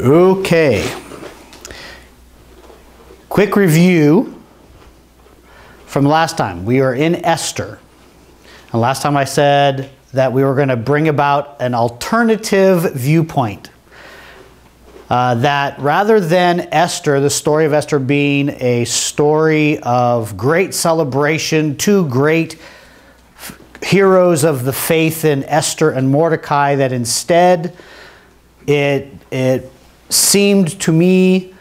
Okay. Quick review from last time. We are in Esther. And last time I said that we were going to bring about an alternative viewpoint. That rather than Esther, the story of Esther being a story of great celebration, two great heroes of the faith in Esther and Mordecai, that instead it seemed to me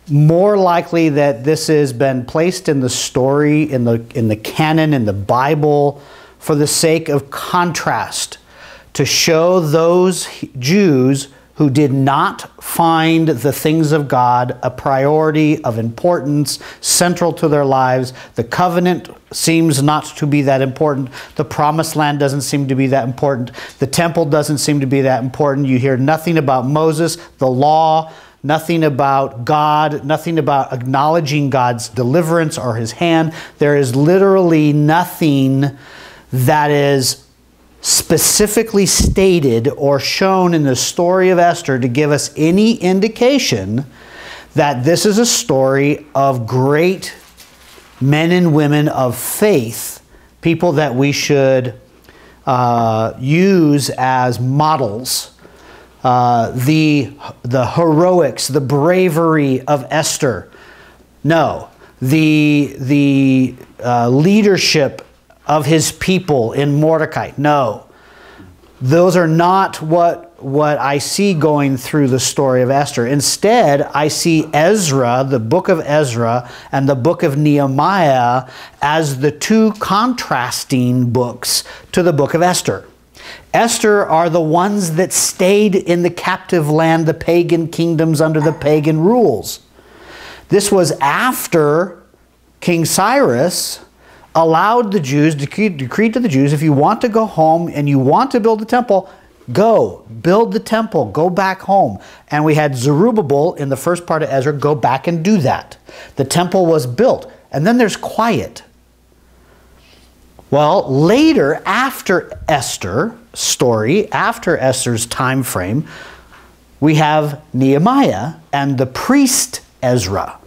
more likely that this has been placed in the story, in the canon, in the Bible, for the sake of contrast, to show those Jews who did not find the things of God a priority of importance, central to their lives. The covenant seems not to be that important. The promised land doesn't seem to be that important. The temple doesn't seem to be that important. You hear nothing about Moses, the law, nothing about God, nothing about acknowledging God's deliverance or his hand. There is literally nothing that is specifically stated or shown in the story of Esther to give us any indication that this is a story of great men and women of faith, people that we should use as models. The heroics, the bravery of Esther. No. The leadership of his people in Mordecai. No. Those are not what I see going through the story of Esther. Instead, I see Ezra, the book of Ezra, and the book of Nehemiah as the two contrasting books to the book of Esther. Esther are the ones that stayed in the captive land, the pagan kingdoms under the pagan rules. This was after King Cyrus allowed the Jews, decreed to the Jews, if you want to go home and you want to build the temple, go, build the temple, go back home. And we had Zerubbabel in the first part of Ezra go back and do that. The temple was built. And then there's quiet. Well, later, after Esther's story, after Esther's time frame, we have Nehemiah and the priest Ezra.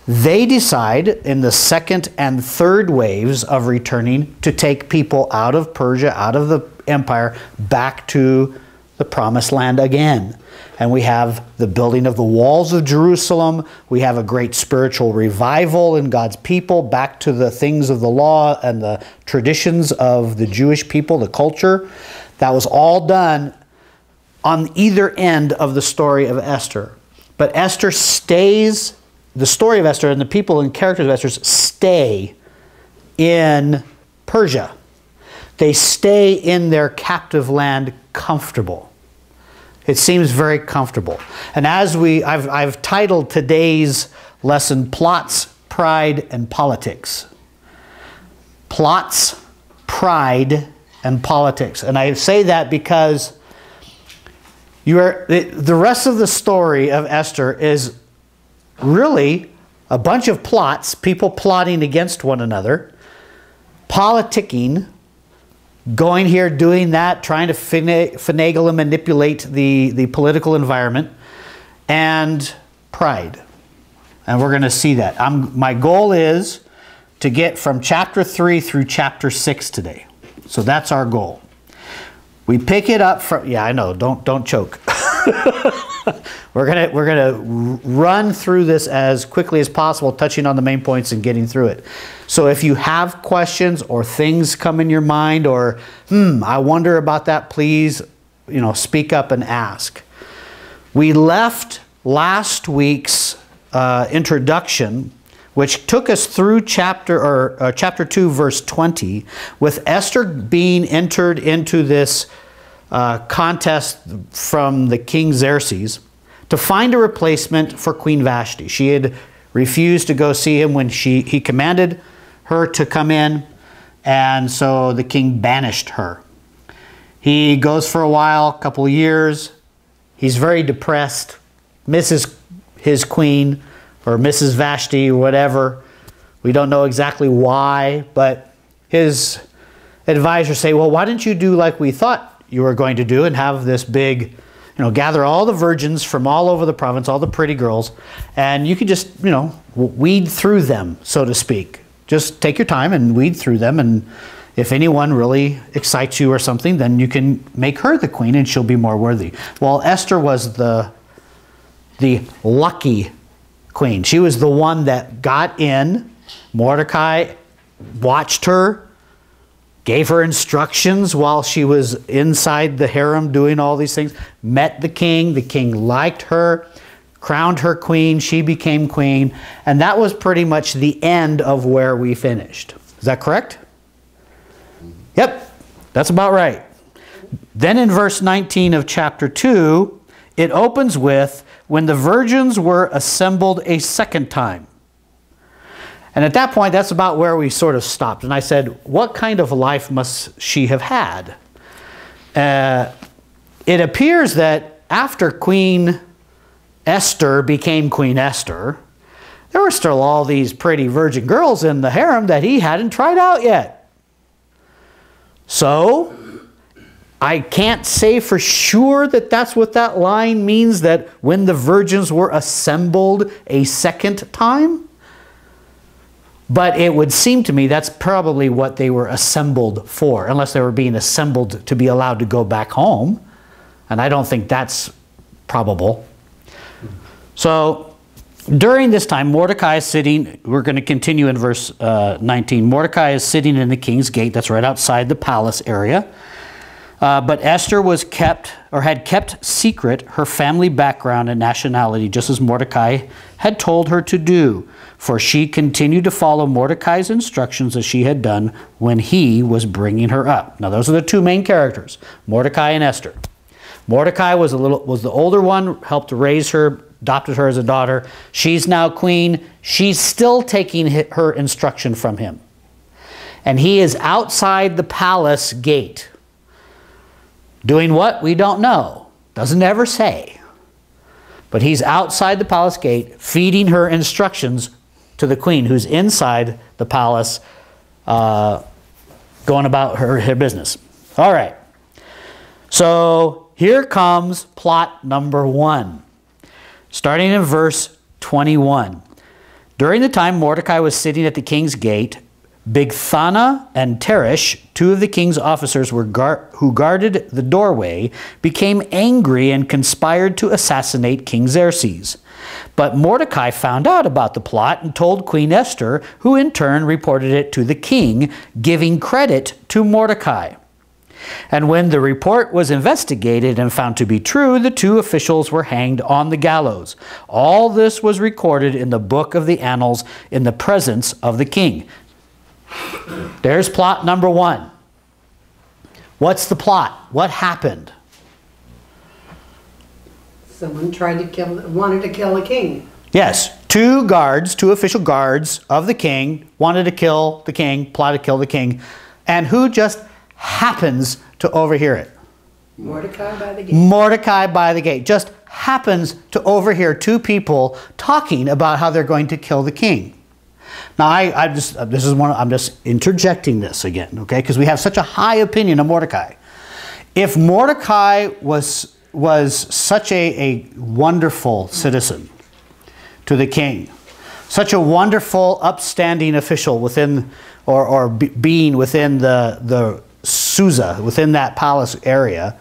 They decide in the second and third waves of returning to take people out of Persia, out of the empire, back to the promised land again. And we have the building of the walls of Jerusalem. We have a great spiritual revival in God's people, back to the things of the law and the traditions of the Jewish people, the culture. That was all done on either end of the story of Esther. But Esther stays. The story of Esther and the people and characters of Esther stay in Persia. They stay in their captive land comfortable. It seems very comfortable. And as I've titled today's lesson, Plots, Pride, and Politics. Plots, Pride, and Politics. And I say that because the rest of the story of Esther is really a bunch of plots, people plotting against one another, politicking, going here, doing that, trying to finagle and manipulate the political environment, and pride. And we're going to see that. My goal is to get from chapter 3 through chapter 6 today. So that's our goal. We pick it up from, yeah, I know, don't choke. We're gonna run through this as quickly as possible, touching on the main points and getting through it. So if you have questions or things come in your mind, or I wonder about that, please, speak up and ask. We left last week's introduction, which took us through chapter 2, verse 20, with Esther being entered into this contest from the king Xerxes to find a replacement for Queen Vashti. She had refused to go see him when he commanded her to come in, and so the king banished her. He goes for a while, a couple of years. He's very depressed, misses his queen, or Mrs. Vashti, or whatever. We don't know exactly why, but his advisors say, well, why didn't you do like we thought you were going to do and have this big gather all the virgins from all over the province, all the pretty girls, and you can just, weed through them, so to speak. Just take your time and weed through them, and if anyone really excites you or something, then you can make her the queen and she'll be more worthy. Well, Esther was the lucky queen. She was the one that got in. Mordecai watched her, gave her instructions while she was inside the harem doing all these things, met the king liked her, crowned her queen, she became queen, and that was pretty much the end of where we finished. Is that correct? Yep, that's about right. Then in verse 19 of chapter 2, it opens with, when the virgins were assembled a second time. And at that point, that's about where we sort of stopped. And I said, what kind of life must she have had? It appears that after Queen Esther became Queen Esther, there were still all these pretty virgin girls in the harem that he hadn't tried out yet. So, I can't say for sure that that's what that line means, that when the virgins were assembled a second time. But it would seem to me that's probably what they were assembled for, unless they were being assembled to be allowed to go back home. And I don't think that's probable. So during this time, Mordecai is sitting, we're going to continue in verse 19. Mordecai is sitting in the king's gate, that's right outside the palace area. But Esther was had kept secret her family background and nationality, just as Mordecai had told her to do. For she continued to follow Mordecai's instructions as she had done when he was bringing her up. Now those are the two main characters, Mordecai and Esther. Mordecai was the older one, helped raise her, adopted her as a daughter. She's now queen. She's still taking her instruction from him. And he is outside the palace gate. Doing what? We don't know. Doesn't ever say. But he's outside the palace gate feeding her instructions to the queen who's inside the palace going about her business. All right. So here comes plot number 1. Starting in verse 21. During the time Mordecai was sitting at the king's gate, Bigthana and Teresh, two of the king's officers who guarded the doorway, became angry and conspired to assassinate King Xerxes. But Mordecai found out about the plot and told Queen Esther, who in turn reported it to the king, giving credit to Mordecai. And when the report was investigated and found to be true, the two officials were hanged on the gallows. All this was recorded in the book of the annals in the presence of the king. There's plot number 1. What's the plot? What happened? Someone wanted to kill the king. Yes, two official guards of the king wanted to kill the king, plotted to kill the king. And who just happens to overhear it? Mordecai by the gate. Mordecai by the gate just happens to overhear two people talking about how they're going to kill the king. Now, I'm just interjecting this again, okay? Because we have such a high opinion of Mordecai. If Mordecai was such a wonderful citizen to the king, such a wonderful, upstanding official within, or being within the Susa, within that palace area,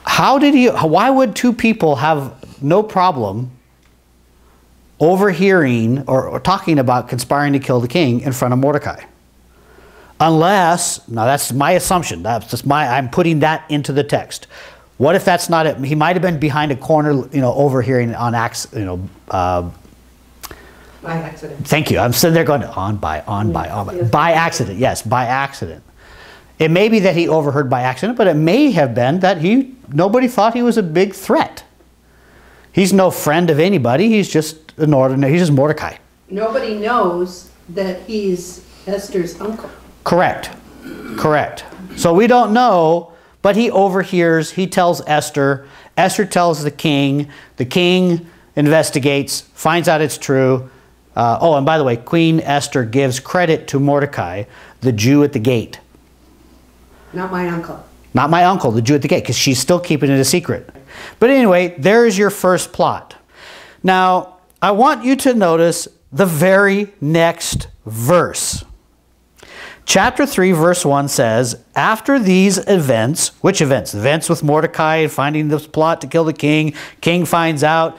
why would two people have no problem overhearing or talking about conspiring to kill the king in front of Mordecai? Unless, now that's my assumption, I'm putting that into the text. What if that's not it? He might have been behind a corner, overhearing on accident, by accident. Thank you. I'm sitting there going by accident. Yes, by accident. It may be that he overheard by accident, but it may have been that nobody thought he was a big threat. He's no friend of anybody. He's just he's just Mordecai. Nobody knows that he's Esther's uncle. Correct. Correct. So we don't know, but he overhears. He tells Esther. Esther tells the king. The king investigates, finds out it's true. Oh, and by the way, Queen Esther gives credit to Mordecai, the Jew at the gate. Not my uncle. Not my uncle, the Jew at the gate, because she's still keeping it a secret. But anyway, there is your first plot. Now, I want you to notice the very next verse. Chapter 3, verse 1 says, after these events, which events? The events with Mordecai finding this plot to kill the king. King finds out,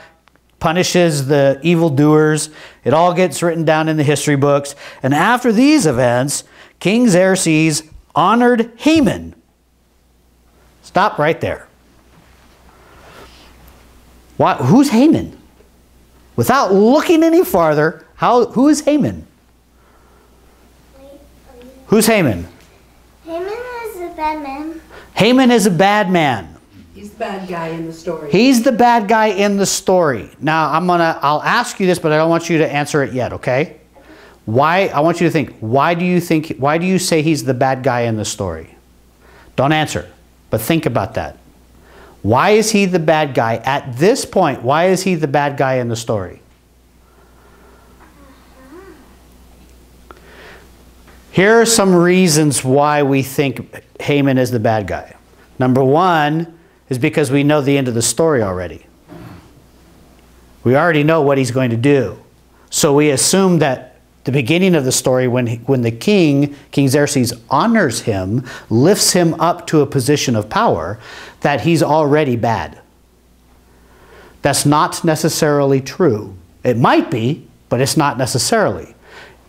punishes the evildoers. It all gets written down in the history books. And after these events, King Xerxes honored Haman. Stop right there. Who's Haman? Without looking any farther, who is Haman? Who's Haman? Haman is a bad man. Haman is a bad man. He's the bad guy in the story. He's the bad guy in the story. Now, I'll ask you this, but I don't want you to answer it yet, okay? I want you to think, why do you say he's the bad guy in the story? Don't answer, but think about that. Why is he the bad guy at this point? Why is he the bad guy in the story? Here are some reasons why we think Haman is the bad guy. Number one is because we know the end of the story already. We already know what he's going to do. So we assume that the beginning of the story, when the king Xerxes honors him, lifts him up to a position of power, that he's already bad. That's not necessarily true. It might be, but it's not necessarily.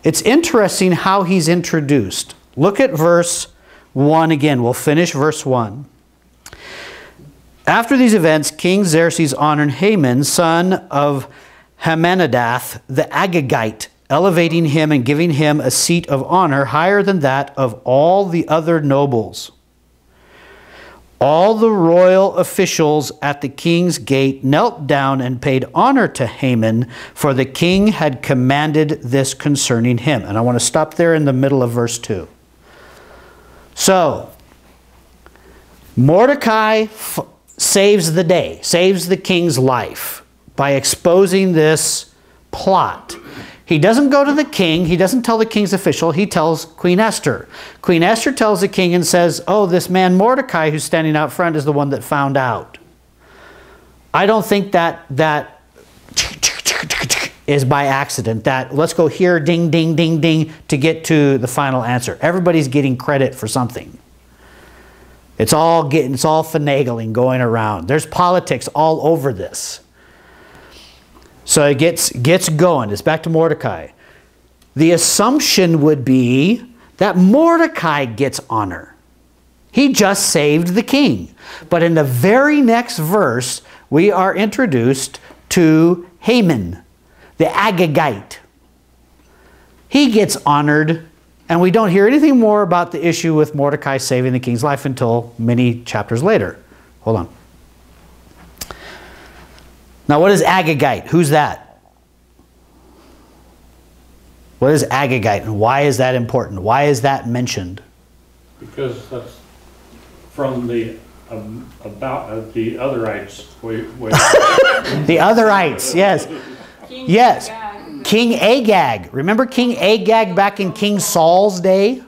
It's interesting how he's introduced. Look at verse 1 again. We'll finish verse 1. After these events, King Xerxes honored Haman, son of Hammedatha the Agagite, elevating him and giving him a seat of honor higher than that of all the other nobles. All the royal officials at the king's gate knelt down and paid honor to Haman, for the king had commanded this concerning him. And I want to stop there in the middle of verse 2. So, Mordecai saves the day, saves the king's life by exposing this plot. He doesn't go to the king. He doesn't tell the king's official. He tells Queen Esther. Queen Esther tells the king and says, oh, this man Mordecai who's standing out front is the one that found out. I don't think that is by accident. That let's go here, ding, ding, ding, ding, to get to the final answer. Everybody's getting credit for something. It's all finagling going around. There's politics all over this. So it gets going. It's back to Mordecai. The assumption would be that Mordecai gets honor. He just saved the king. But in the very next verse, we are introduced to Haman, the Agagite. He gets honored, and we don't hear anything more about the issue with Mordecai saving the king's life until many chapters later. Hold on. Now, what is Agagite? Who's that? What is Agagite, and why is that important? Why is that mentioned? Because that's from the the otherites. The otherites, yes. Yes. King Agag. Remember King Agag back in King Saul's day?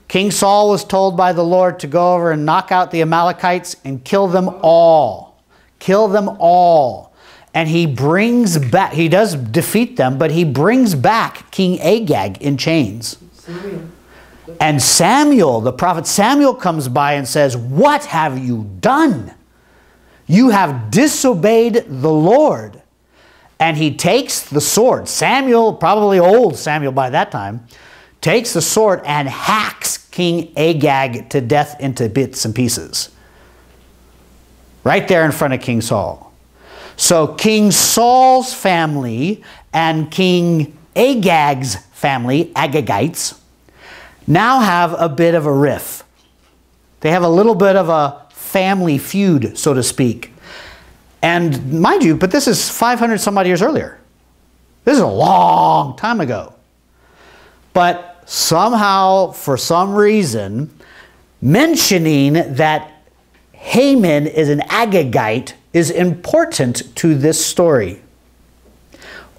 King Saul was told by the Lord to go over and knock out the Amalekites and kill them all. Kill them all. And he brings back, he does defeat them, but he brings back King Agag in chains. And Samuel, the prophet Samuel, comes by and says, what have you done? You have disobeyed the Lord. And he takes the sword. Samuel, probably old Samuel by that time, takes the sword and hacks King Agag to death into bits and pieces. Right there in front of King Saul. So King Saul's family and King Agag's family, Agagites, now have a bit of a riff. They have a little bit of a family feud, so to speak. And mind you, but this is 500 some odd years earlier. This is a long time ago. But somehow, for some reason, mentioning that Haman is an Agagite is important to this story.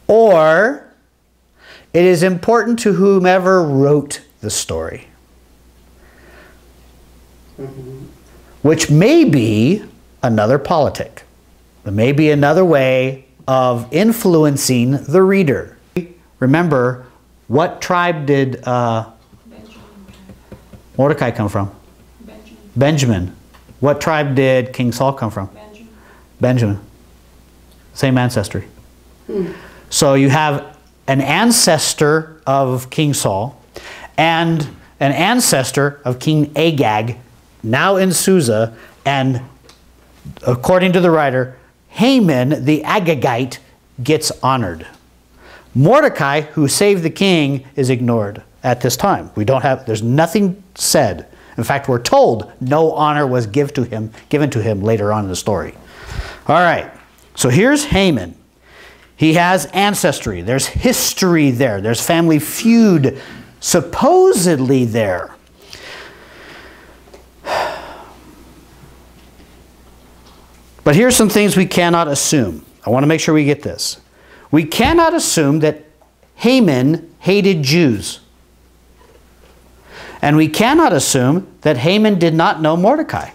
Or it is important to whomever wrote the story. which may be another politic. It may be another way of influencing the reader. Remember, what tribe did Mordecai come from? Benjamin. What tribe did King Saul come from? Benjamin. Same ancestry. So you have an ancestor of King Saul and an ancestor of King Agag, now in Susa, and according to the writer, Haman the Agagite gets honored. Mordecai, who saved the king, is ignored at this time. There's nothing said. In fact, we're told no honor was given to him later on in the story. All right, so here's Haman. He has ancestry. There's history there. There's family feud supposedly there. But here's some things we cannot assume. I want to make sure we get this. We cannot assume that Haman hated Jews. And we cannot assume that Haman did not know Mordecai.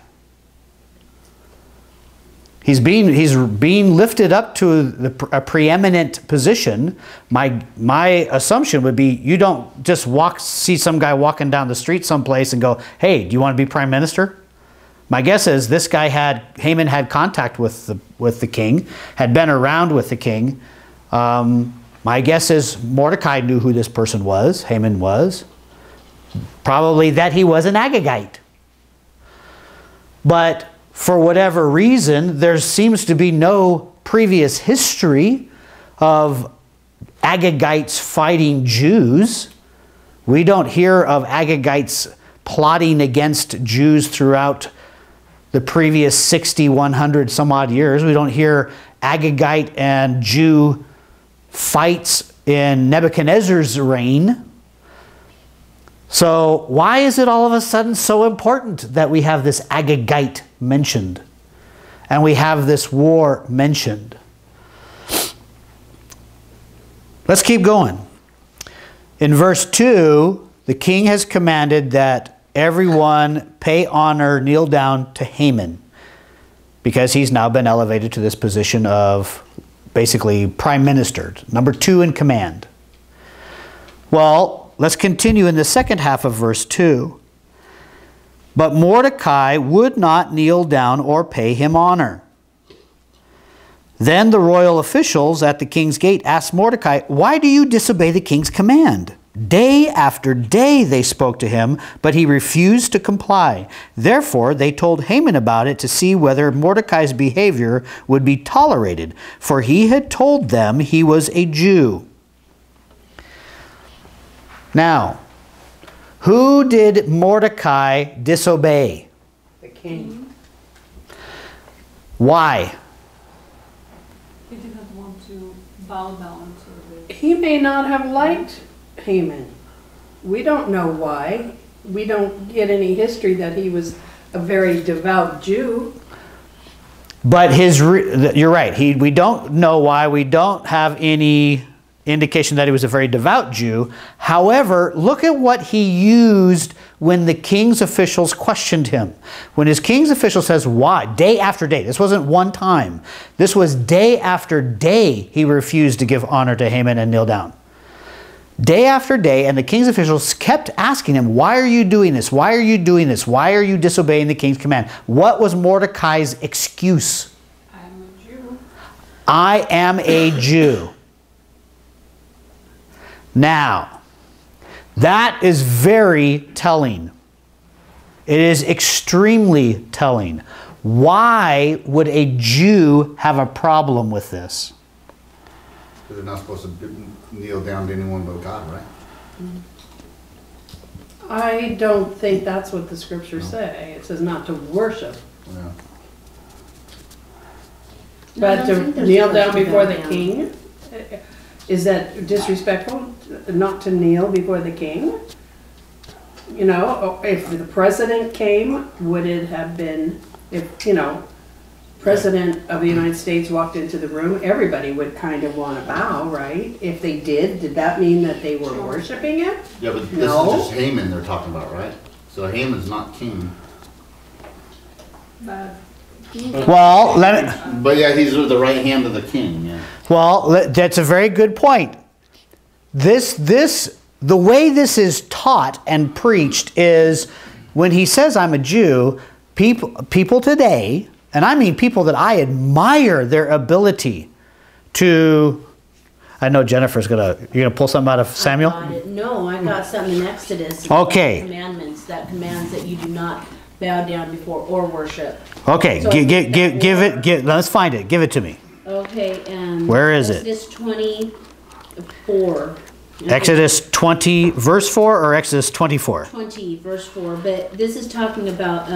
He's being lifted up to a preeminent position. My assumption would be you don't just see some guy walking down the street someplace and go, hey, do you want to be prime minister? My guess is this guy Haman had contact with the king, had been around with the king. My guess is Mordecai knew who this person was, Haman was. Probably that he was an Agagite. But for whatever reason, there seems to be no previous history of Agagites fighting Jews. We don't hear of Agagites plotting against Jews throughout the previous 60, 100 some odd years. We don't hear Agagite and Jew fights in Nebuchadnezzar's reign. So why is it all of a sudden so important that we have this Agagite mentioned and we have this war mentioned? Let's keep going. In verse 2, the king has commanded that everyone pay honor, kneel down to Haman, because he's now been elevated to this position of basically prime minister, number 2 in command. Well, let's continue in the second half of verse 2. But Mordecai would not kneel down or pay him honor. Then the royal officials at the king's gate asked Mordecai, why do you disobey the king's command? Day after day they spoke to him, but he refused to comply. Therefore they told Haman about it to see whether Mordecai's behavior would be tolerated, for he had told them he was a Jew. Now, who did Mordecai disobey? The king. Why? He didn't want to bow down to the... He may not have liked Haman. We don't know why. We don't get any history that he was a very devout Jew. But you're right. We don't know why. We don't have any indication that he was a very devout Jew. However, look at what he used when the king's officials questioned him. When his king's official says, why? Day after day. This wasn't one time. This was day after day he refused to give honor to Haman and kneel down. Day after day, and the king's officials kept asking him, why are you doing this? Why are you doing this? Why are you disobeying the king's command? What was Mordecai's excuse? I am a Jew. I am a Jew. Now, that is very telling. It is extremely telling. Why would a Jew have a problem with this? Because they're not supposed to kneel down to anyone but God, right? I don't think that's what the scriptures say. It says not to worship, Yeah. but to kneel down before the king. Is that disrespectful, not to kneel before the king? You know, if the president came, would it have been, if, you know, president of the United States walked into the room, everybody would kind of want to bow, right? If they did that mean that they were worshiping it? Yeah, but this No. is just Haman they're talking about, right? So Haman's not king. bad. Well, But yeah, he's with the right hand of the king, yeah. well, that's a very good point. The way this is taught and preached is when he says, I'm a Jew, people today, and I mean people that I admire their ability to, I know Jennifer's you're gonna pull something out of Samuel? No, I got something in Exodus. Okay. Commandments that commands that you do not bow down before or worship. Okay, So let's find it. Give it to me. Okay, and Where is it? Exodus 24. Exodus 20, verse 4 or Exodus 24? 20, verse 4. But this is talking about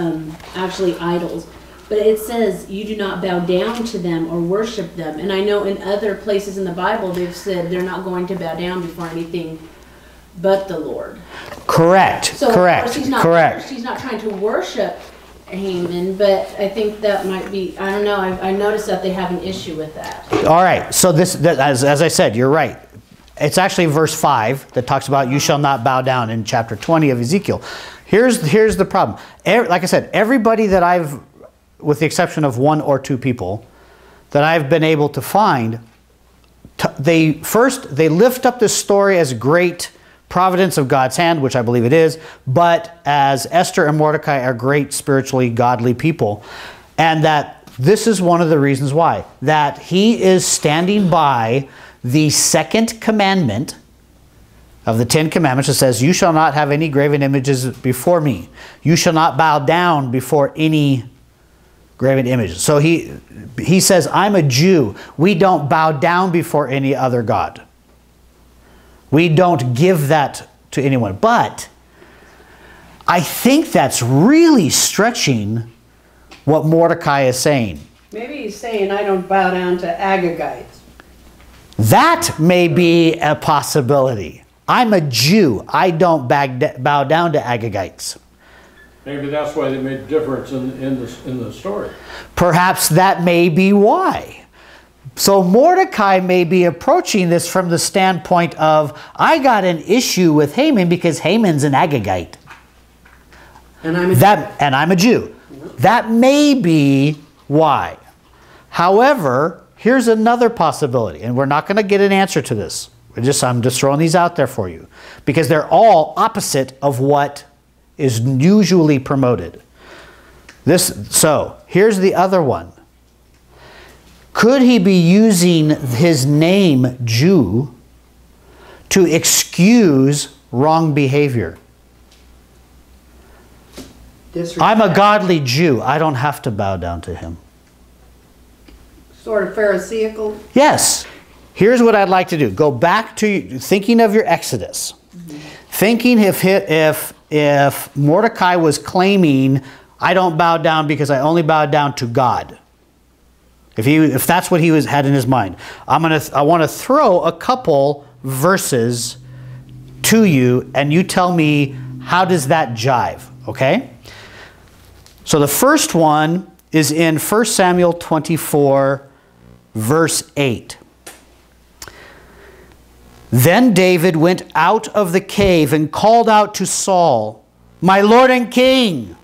actually idols. But it says you do not bow down to them or worship them. And I know in other places in the Bible they've said they're not going to bow down before anything but the Lord. Correct. So Correct. She's not trying to worship Haman, but I think that might be, I don't know, I noticed that they have an issue with that. All right. So as I said, you're right. It's actually verse 5 that talks about you shall not bow down in chapter 20 of Ezekiel. Here's the problem. Like I said, everybody that I've, with the exception of 1 or 2 people, that I've been able to find, they lift up this story as great providence of God's hand, which I believe it is, but as Esther and Mordecai are great spiritually godly people, and that this is one of the reasons why. That he is standing by the second commandment of the 10 commandments that says, you shall not have any graven images before me. You shall not bow down before any graven images. So he says, I'm a Jew. We don't bow down before any other god. We don't give that to anyone. But I think that's really stretching what Mordecai is saying. Maybe he's saying, I don't bow down to Agagites. That may be a possibility. I'm a Jew. I don't bow down to Agagites. Maybe that's why they made a difference in the story. Perhaps that may be why. So Mordecai may be approaching this from the standpoint of, I got an issue with Haman because Haman's an Agagite. And I'm a Jew. That may be why. However, here's another possibility, and we're not going to get an answer to this. I'm just throwing these out there for you, because they're opposite of what is usually promoted. So here's the other one. Could he be using his name Jew to excuse wrong behavior? I'm a godly Jew. I don't have to bow down to him. Sort of Pharisaical. Yes. Here's what I'd like to do. Go back to thinking of your Exodus. Thinking if Mordecai was claiming, I don't bow down because I only bow down to God. If that's what he had in his mind. I want to throw a couple verses to you, and you tell me, how does that jive? Okay? So the first one is in 1 Samuel 24, verse 8. Then David went out of the cave and called out to Saul, my Lord and King.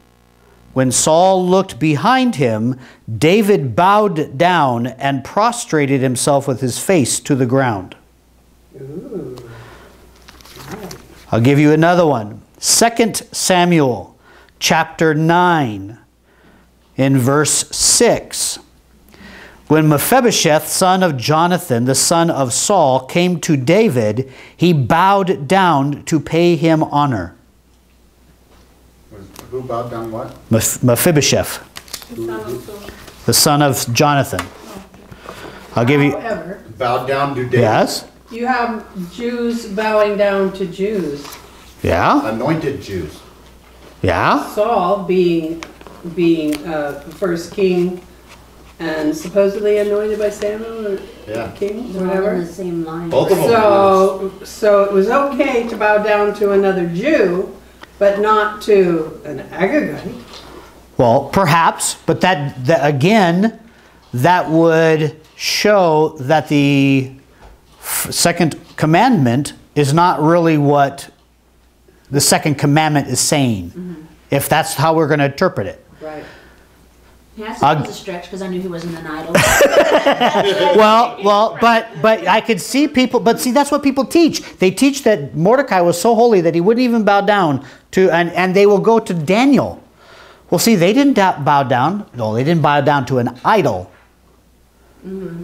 When Saul looked behind him, David bowed down and prostrated himself with his face to the ground. Ooh. I'll give you another one. 2 Samuel chapter 9 in verse 6. When Mephibosheth, son of Jonathan, the son of Saul, came to David, he bowed down to pay him honor. Who bowed down what? Mephibosheth, the son of Jonathan. I'll give you... However, Bowed down to David. Yes? you have Jews bowing down to Jews. Yeah? Anointed Jews. Yeah? Saul being first king and supposedly anointed by Samuel or Yeah. king, They're all in whatever. the same line. Both of them. So it was okay to bow down to another Jew, but not to an Agagite. Well, perhaps, but that again, that would show that the second commandment is not really what the second commandment is saying, if that's how we're going to interpret it. Right. Pastor was a stretch because I knew he wasn't an idol. But I could see people, but see, that's what people teach. They teach that Mordecai was so holy that he wouldn't even bow down to, and they will go to Daniel. Well, see, they didn't bow down. No, they didn't bow down to an idol. Mm-hmm.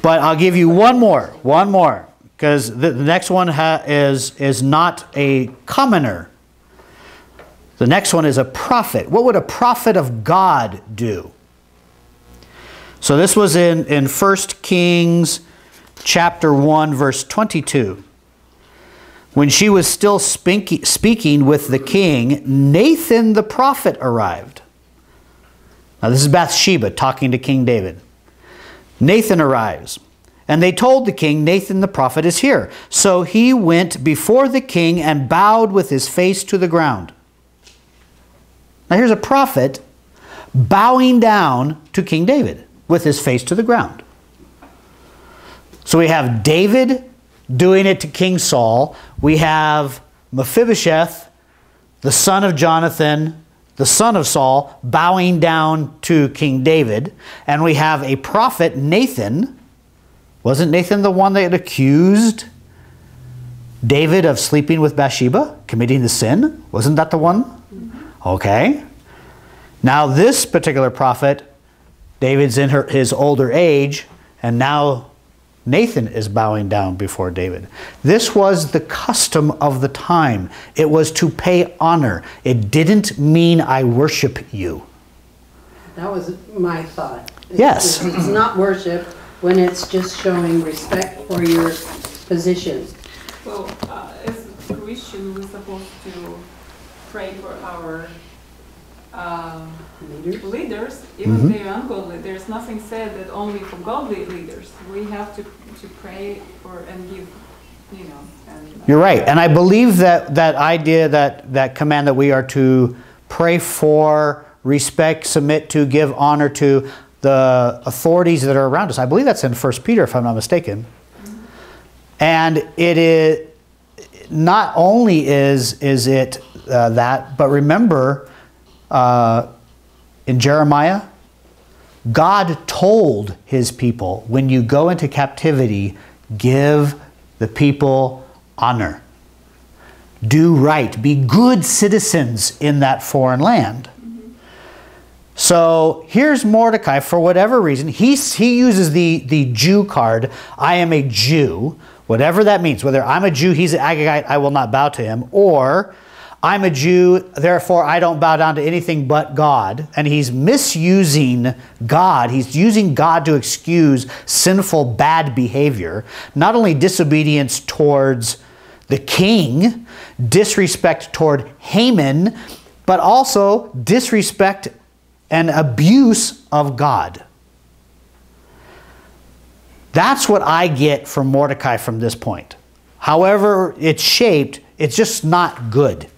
But I'll give you one more, because the next one is not a commoner. The next one is a prophet. What would a prophet of God do? So this was in 1 Kings chapter 1, verse 22. When she was still speaking with the king, Nathan the prophet arrived. Now this is Bathsheba talking to King David. Nathan arrives, and they told the king, Nathan the prophet is here. So he went before the king and bowed with his face to the ground. Now here's a prophet bowing down to King David with his face to the ground. So we have David doing it to King Saul. We have Mephibosheth, the son of Jonathan, the son of Saul, bowing down to King David. And we have a prophet, Nathan. Wasn't Nathan the one that accused David of sleeping with Bathsheba, committing the sin? Wasn't that the one? Okay. Now this particular prophet, David's in his older age, and now Nathan is bowing down before David. This was the custom of the time. It was to pay honor. It didn't mean I worship you. That was my thought. Yes. It's not worship when it's just showing respect for your position. Well, as a Christian, we're supposed to pray for our leaders, even if they're ungodly. There's nothing said that only for godly leaders. We have to pray for and give, you know. And, You're right. And I believe that idea, that command that we are to pray for, respect, submit to, give honor to the authorities that are around us. I believe that's in 1 Peter, if I'm not mistaken. And it is not only is it that, but remember, in Jeremiah, God told his people, when you go into captivity, give the people honor. Do right. Be good citizens in that foreign land. So here's Mordecai, for whatever reason, he uses the Jew card. I am a Jew, whatever that means. Whether I'm a Jew, he's an Agagite, I will not bow to him. Or I'm a Jew, therefore I don't bow down to anything but God. And he's misusing God. He's using God to excuse sinful, bad behavior. Not only disobedience towards the king, disrespect toward Haman, but also disrespect and abuse of God. That's what I get from Mordecai from this point. However it's shaped, it's just not good.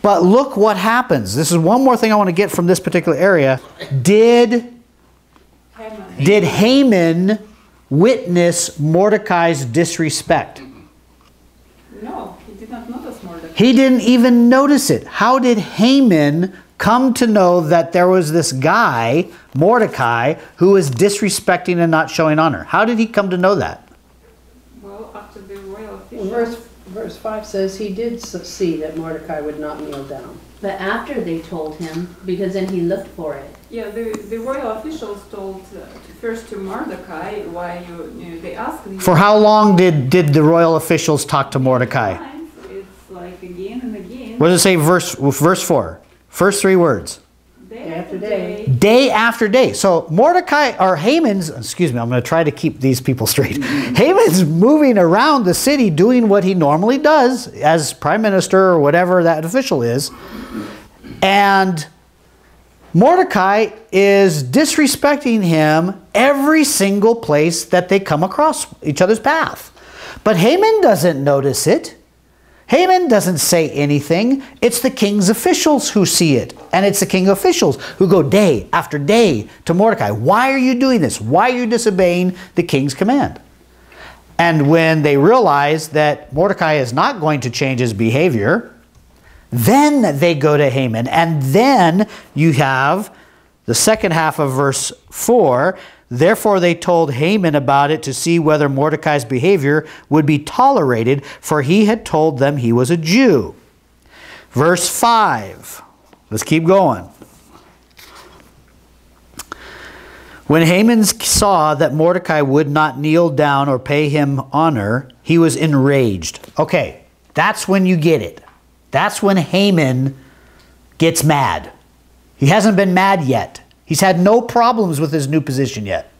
But look what happens. This is one more thing I want to get from this particular area. Did Haman witness Mordecai's disrespect? no, he did not notice Mordecai. He didn't even notice it. How did Haman come to know that there was this guy, Mordecai, who was disrespecting and not showing honor? How did he come to know that? Well, after the royal official. Verse 5 says he did see that Mordecai would not kneel down. But after they told him, because then he looked for it. Yeah, the royal officials told first to Mordecai why they asked him. For how long did the royal officials talk to Mordecai? It's like again and again. What does it say, verse 4? First three words. Day after day. Day after day. So Mordecai, or Haman's, excuse me, I'm going to try to keep these people straight. Haman's moving around the city doing what he normally does as prime minister or whatever that official is. And Mordecai is disrespecting him every single place that they come across each other's path. But Haman doesn't notice it. Haman doesn't say anything. It's the king's officials who see it. And it's the king's officials who go day after day to Mordecai. Why are you doing this? Why are you disobeying the king's command? And when they realize that Mordecai is not going to change his behavior, Then they go to Haman. And then you have the second half of verse 4. Therefore they told Haman about it to see whether Mordecai's behavior would be tolerated, for he had told them he was a Jew. Verse 5. Let's keep going. When Haman saw that Mordecai would not kneel down or pay him honor, he was enraged. Okay, that's when you get it. That's when Haman gets mad. He hasn't been mad yet. He's had no problems with his new position yet.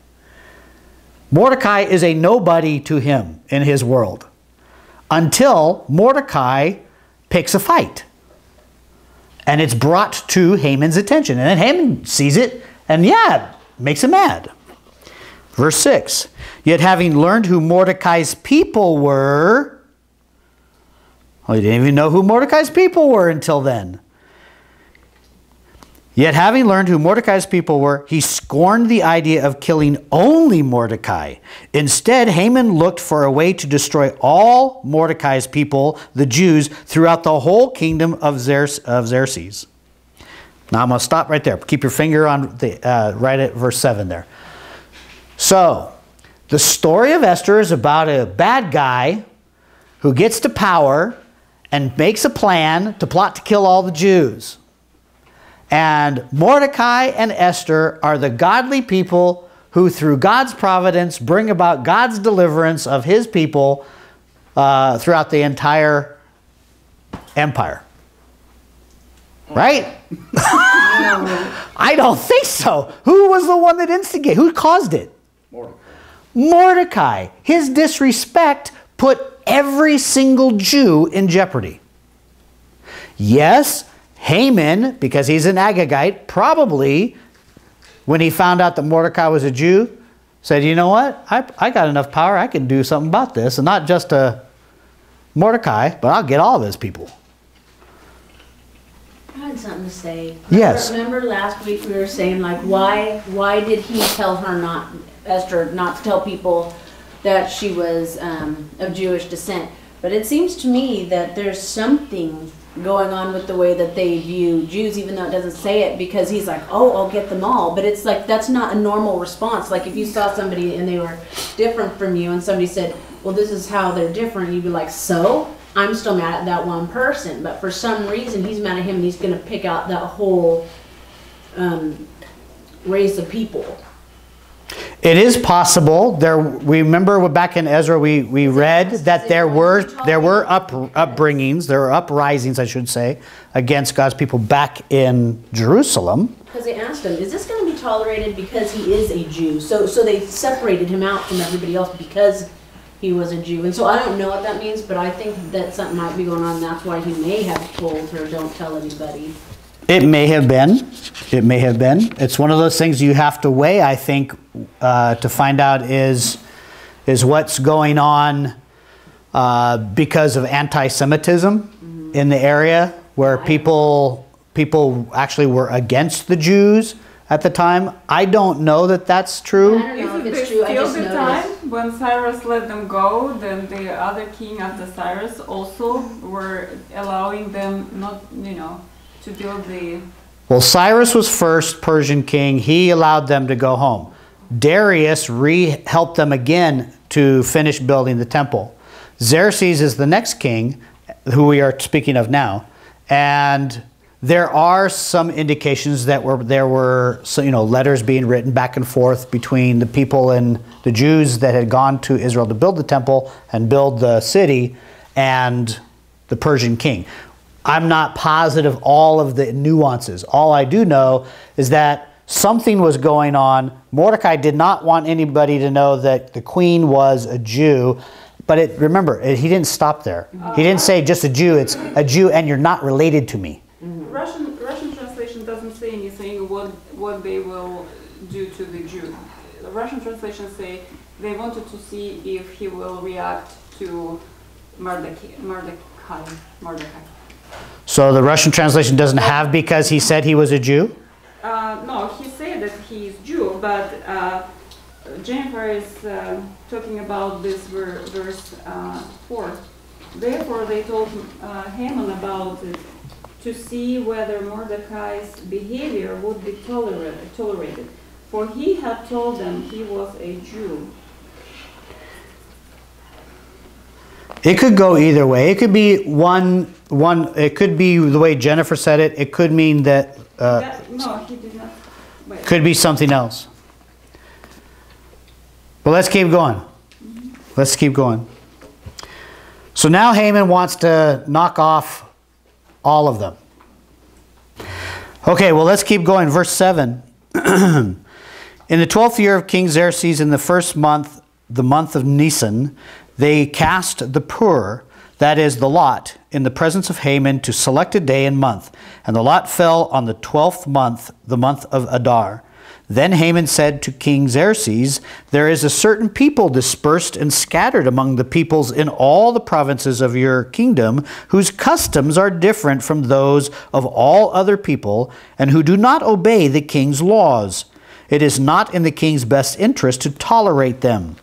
Mordecai is a nobody to him in his world until Mordecai picks a fight. And it's brought to Haman's attention. And then Haman sees it and makes him mad. Verse 6. Yet having learned who Mordecai's people were, well, he didn't even know who Mordecai's people were until then. Yet having learned who Mordecai's people were, he scorned the idea of killing only Mordecai. Instead, Haman looked for a way to destroy all Mordecai's people, the Jews, throughout the whole kingdom of Xerxes. Now I'm going to stop right there. Keep your finger on the right at verse 7 there. So, the story of Esther is about a bad guy who gets to power and makes a plan to plot to kill all the Jews. And Mordecai and Esther are the godly people who, through God's providence, bring about God's deliverance of his people throughout the entire empire. Right? I don't think so. Who was the one that instigated? Who caused it? Mordecai. His disrespect put every single Jew in jeopardy. Yes, Haman, because he's an Agagite, probably, when he found out that Mordecai was a Jew, said, you know what? I got enough power, I can do something about this. And not just Mordecai, but I'll get all of his people. I had something to say. Yes. Remember last week we were saying, like, why did he tell her Esther not to tell people that she was of Jewish descent? But it seems to me that there's something going on with the way that they view Jews, even though it doesn't say it, because he's like, oh, I'll get them all. But it's like, that's not a normal response. Like if you saw somebody and they were different from you and somebody said, well, this is how they're different, you'd be like, so? I'm still mad at that one person. But for some reason, he's mad at him and he's going to pick out that whole race of people. It is possible. We remember back in Ezra we read that there were upbringings, there were uprisings, I should say, against God's people back in Jerusalem. Because they asked him, is this going to be tolerated because he is a Jew? So they separated him out from everybody else because he was a Jew. And so I don't know what that means, but I think that something might be going on. That's why he may have told her, don't tell anybody. It may have been. It may have been. It's one of those things you have to weigh, I think, to find out is what's going on because of anti-Semitism in the area where people actually were against the Jews at the time. I don't know that that's true. I don't know if it's true. I just the noticed. time when Cyrus let them go, then the other king after Cyrus also were allowing them not, to build the... Well, Cyrus was first Persian king. He allowed them to go home. Darius helped them again to finish building the temple. Xerxes is the next king, who we are speaking of now. And there are some indications that there were letters being written back and forth between the people and the Jews that had gone to Israel to build the temple and build the city and the Persian king. I'm not positive all of the nuances. All I do know is that something was going on. Mordecai did not want anybody to know that the queen was a Jew. But remember, he didn't stop there. He didn't say just a Jew. It's a Jew and you're not related to me. Russian translation doesn't say anything what they will do to the Jew. The Russian translation say they wanted to see if he will react to Mordecai. So the Russian translation doesn't have because he said he was a Jew? No, he said that he is Jew, but Jennifer is talking about this verse 4. Therefore they told Haman about it to see whether Mordecai's behavior would be tolerated, for he had told them he was a Jew. It could go either way. It could be one. It could be the way Jennifer said it. It could mean that. No, he did not. Wait. Could be something else. But let's keep going. Let's keep going. So now Haman wants to knock off all of them. Okay, well, let's keep going. Verse 7. In the 12th year of King Xerxes, in the first month, the month of Nisan, they cast the pur, that is, the lot, in the presence of Haman to select a day and month. And the lot fell on the 12th month, the month of Adar. Then Haman said to King Xerxes, there is a certain people dispersed and scattered among the peoples in all the provinces of your kingdom, whose customs are different from those of all other people, and who do not obey the king's laws. It is not in the king's best interest to tolerate them.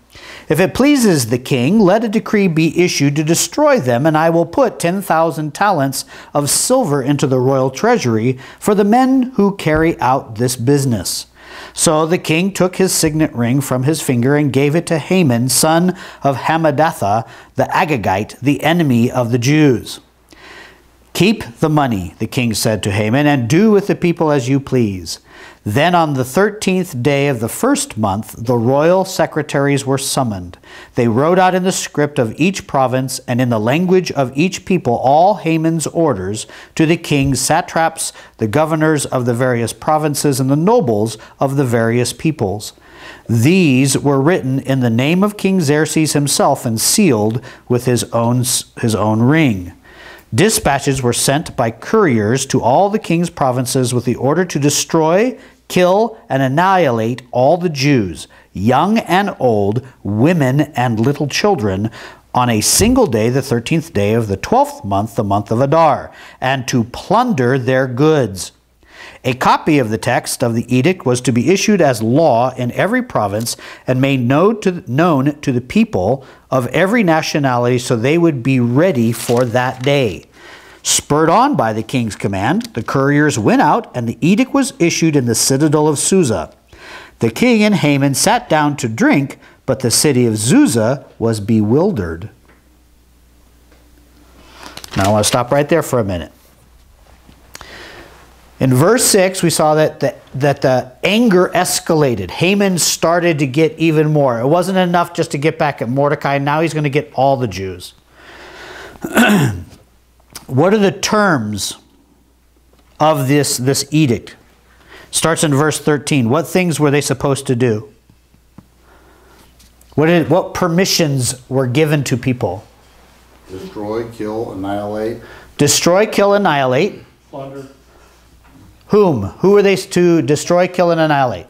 If it pleases the king, let a decree be issued to destroy them, and I will put 10,000 talents of silver into the royal treasury for the men who carry out this business. So the king took his signet ring from his finger and gave it to Haman, son of Hammedatha, the Agagite, the enemy of the Jews. Keep the money, the king said to Haman, and do with the people as you please. Then on the 13th day of the first month, the royal secretaries were summoned. They wrote out in the script of each province and in the language of each people all Haman's orders to the king's satraps, the governors of the various provinces, and the nobles of the various peoples. These were written in the name of King Xerxes himself and sealed with his own ring. Dispatches were sent by couriers to all the king's provinces with the order to destroy, kill, and annihilate all the Jews, young and old, women and little children, on a single day, the 13th day of the 12th month, the month of Adar, and to plunder their goods. A copy of the text of the edict was to be issued as law in every province and made known to the people of every nationality so they would be ready for that day. Spurred on by the king's command, the couriers went out, and the edict was issued in the citadel of Susa. The king and Haman sat down to drink, but the city of Susa was bewildered. Now I want to stop right there for a minute. In verse 6, we saw that the anger escalated. Haman started to get even more. It wasn't enough just to get back at Mordecai. Now he's going to get all the Jews. What are the terms of this edict? Starts in verse 13. What things were they supposed to do? What permissions were given to people? Destroy, kill, annihilate. Destroy, kill, annihilate. Plunder. Whom? Who are they to destroy, kill, and annihilate?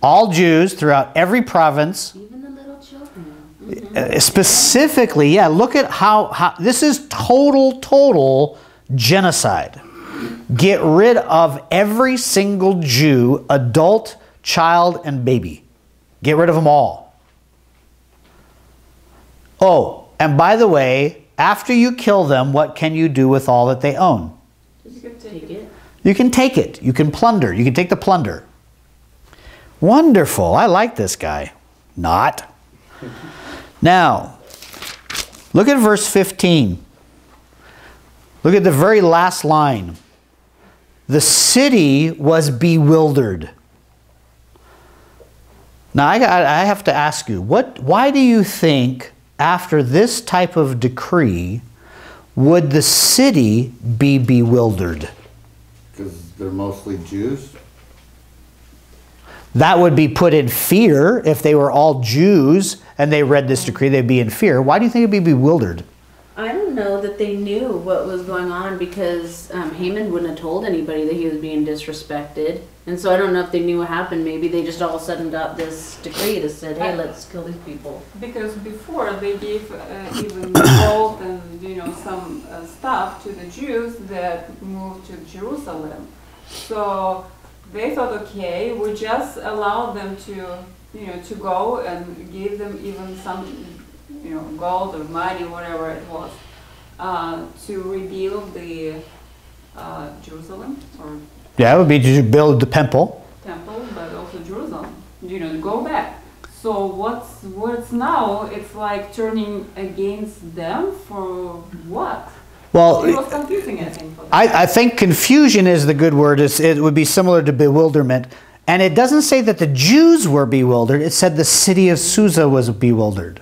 All Jews throughout every province. Even the little children. Specifically, yeah, look at how this is total genocide. Get rid of every single Jew, adult, child, and baby. Get rid of them all. Oh, and by the way, after you kill them, what can you do with all that they own? You can take it. You can take it. You can plunder. You can take the plunder. Wonderful. I like this guy. Not. Now, look at verse 15. Look at the very last line. The city was bewildered. Now, I have to ask you, why do you think after this type of decree would the city be bewildered? Because they're mostly Jews. That would be put in fear. If they were all Jews and they read this decree, they'd be in fear. Why do you think it'd be bewildered? I don't know that they knew what was going on because Haman wouldn't have told anybody that he was being disrespected. And so I don't know if they knew what happened. Maybe they just all of a sudden got this decree that said, hey, let's kill these people. Because before they gave even gold and some stuff to the Jews that moved to Jerusalem. So they thought, okay, we just allowed them to go and give them even some gold or money, whatever it was, to rebuild the Jerusalem or Yeah, it would be to build the temple. temple, but also Jerusalem. You know, go back. So what's now? It's like turning against them for what? Well, It was confusing, I think. For them. I think confusion is the good word. It would be similar to bewilderment. And it doesn't say that the Jews were bewildered. It said the city of Susa was bewildered.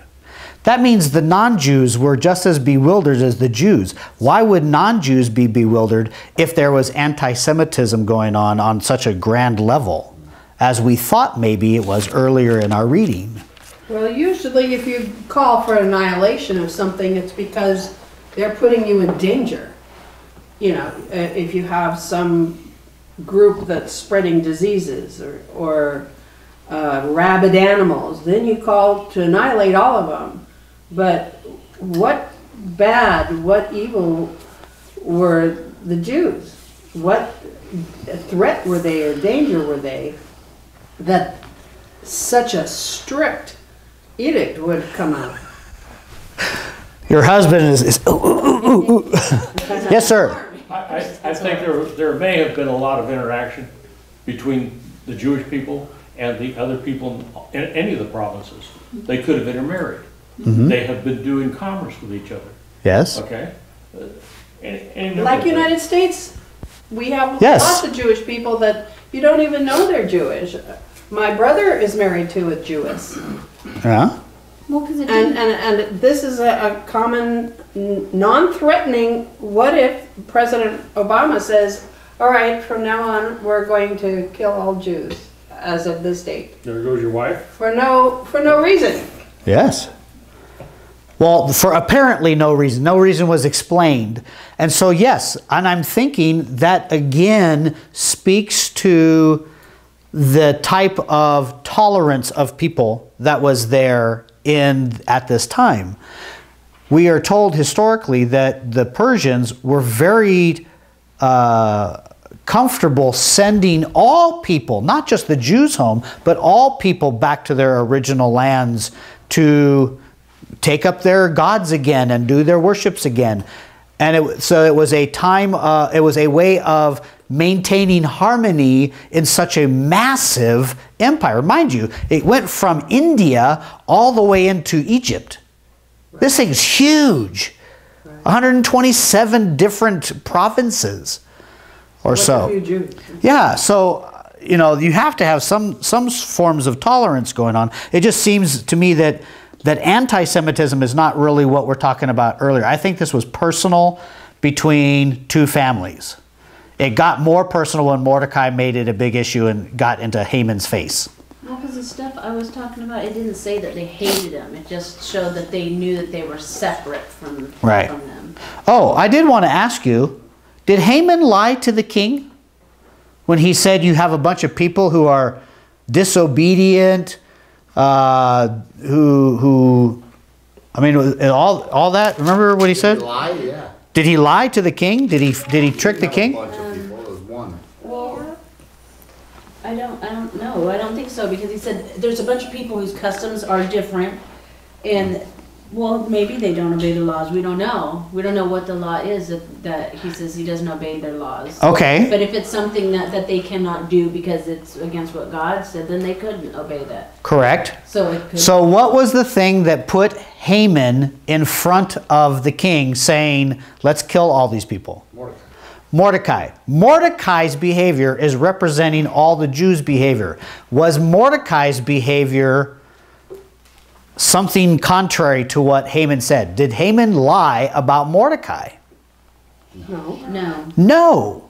That means the non-Jews were just as bewildered as the Jews. Why would non-Jews be bewildered if there was anti-Semitism going on such a grand level, as we thought maybe it was earlier in our reading? Well, usually if you call for annihilation of something, it's because they're putting you in danger. You know, if you have some group that's spreading diseases or rabid animals, then you call to annihilate all of them. But what bad, what evil were the Jews? What threat were they or danger were they that such a strict edict would come out? Your husband is ooh, ooh, ooh, ooh. Yes, sir. I think there may have been a lot of interaction between the Jewish people and the other people in any of the provinces. They could have intermarried. Mm-hmm. They have been doing commerce with each other. Yes. Okay? Like United States, we have Yes. lots of Jewish people that you don't even know they're Jewish. My brother is married to a Jewess. Yeah. Well, because it And this is a common, non-threatening, what if President Obama says, all right, from now on, we're going to kill all Jews as of this date. There goes your wife. For no reason. Yes. Well, for apparently no reason. No reason was explained. And so, yes, and I'm thinking that again speaks to the type of tolerance of people that was there at this time. We are told historically that the Persians were very comfortable sending all people, not just the Jews home, but all people back to their original lands to take up their gods again and do their worships again. And so it was a time, it was a way of maintaining harmony in such a massive empire. Mind you, it went from India all the way into Egypt. This thing's huge. 127 different provinces or so. A few Jews. Yeah, so you know, you have to have some forms of tolerance going on. It just seems to me that anti-Semitism is not really what we're talking about earlier. I think this was personal between two families. It got more personal when Mordecai made it a big issue and got into Haman's face. Well, because the stuff I was talking about, it didn't say that they hated him. It just showed that they knew that they were separate from them. Oh, I did want to ask you, did Haman lie to the king when he said you have a bunch of people who are disobedient, who I mean, all that? Remember what he said? Did he lie? Yeah. Did he lie to the king? Did he trick the king? A bunch of people. It was one. Well, I don't know. I don't think so, because he said there's a bunch of people whose customs are different, and well, maybe they don't obey the laws. We don't know. We don't know what the law is that he says he doesn't obey their laws. Okay. But if it's something that they cannot do because it's against what God said, then they couldn't obey that. Correct. So it could. So what was the thing that put Haman in front of the king saying, let's kill all these people? Mordecai. Mordecai's behavior is representing all the Jews' behavior. Was Mordecai's behavior something contrary to what Haman said? Did Haman lie about Mordecai? No. No.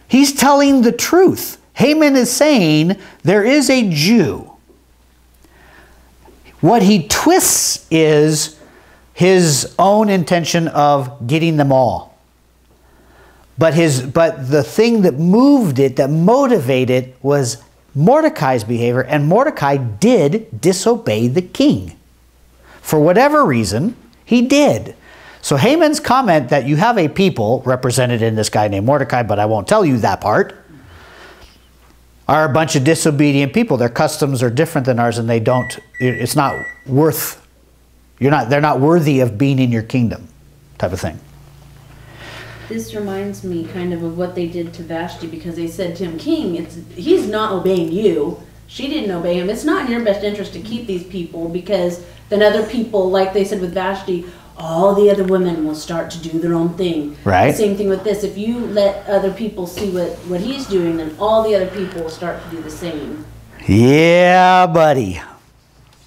He's telling the truth. Haman is saying there is a Jew. What he twists is his own intention of getting them all. But the thing that moved it, that motivated it, was Mordecai's behavior, and Mordecai did disobey the king. For whatever reason, he did. So Haman's comment that you have a people, represented in this guy named Mordecai, but I won't tell you that part, are a bunch of disobedient people. Their customs are different than ours, and they don't, it's not worth, they're not worthy of being in your kingdom, type of thing. This reminds me kind of what they did to Vashti, because they said to him, King, he's not obeying you. She didn't obey him. It's not in your best interest to keep these people, because then other people, like they said with Vashti, all the other women will start to do their own thing. Right. The same thing with this. If you let other people see what he's doing, then all the other people will start to do the same. Yeah, buddy.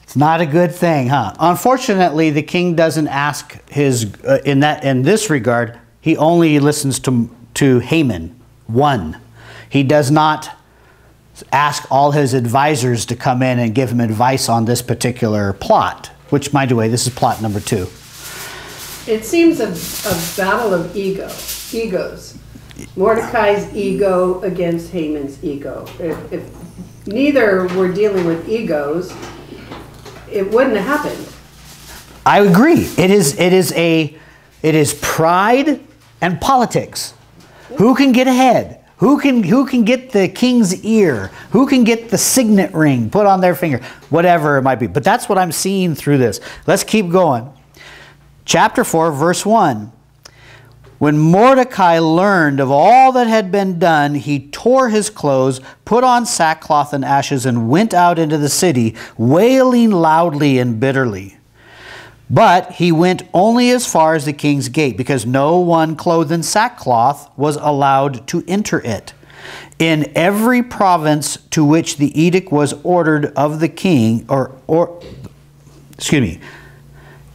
It's not a good thing, huh? Unfortunately, the king doesn't ask his, in this regard, he only listens to Haman, one. He does not ask all his advisors to come in and give him advice on this particular plot, which, by the way, this is plot number 2. It seems a battle of egos. Mordecai's ego against Haman's ego. If neither were dealing with egos, it wouldn't have happened. I agree. It is pride and politics. Who can get ahead? Who can get the king's ear? Who can get the signet ring put on their finger? Whatever it might be. But that's what I'm seeing through this. Let's keep going. Chapter 4, verse 1. When Mordecai learned of all that had been done, he tore his clothes, put on sackcloth and ashes, and went out into the city, wailing loudly and bitterly. But he went only as far as the king's gate, because no one clothed in sackcloth was allowed to enter it. In every province to which the edict was ordered of the king,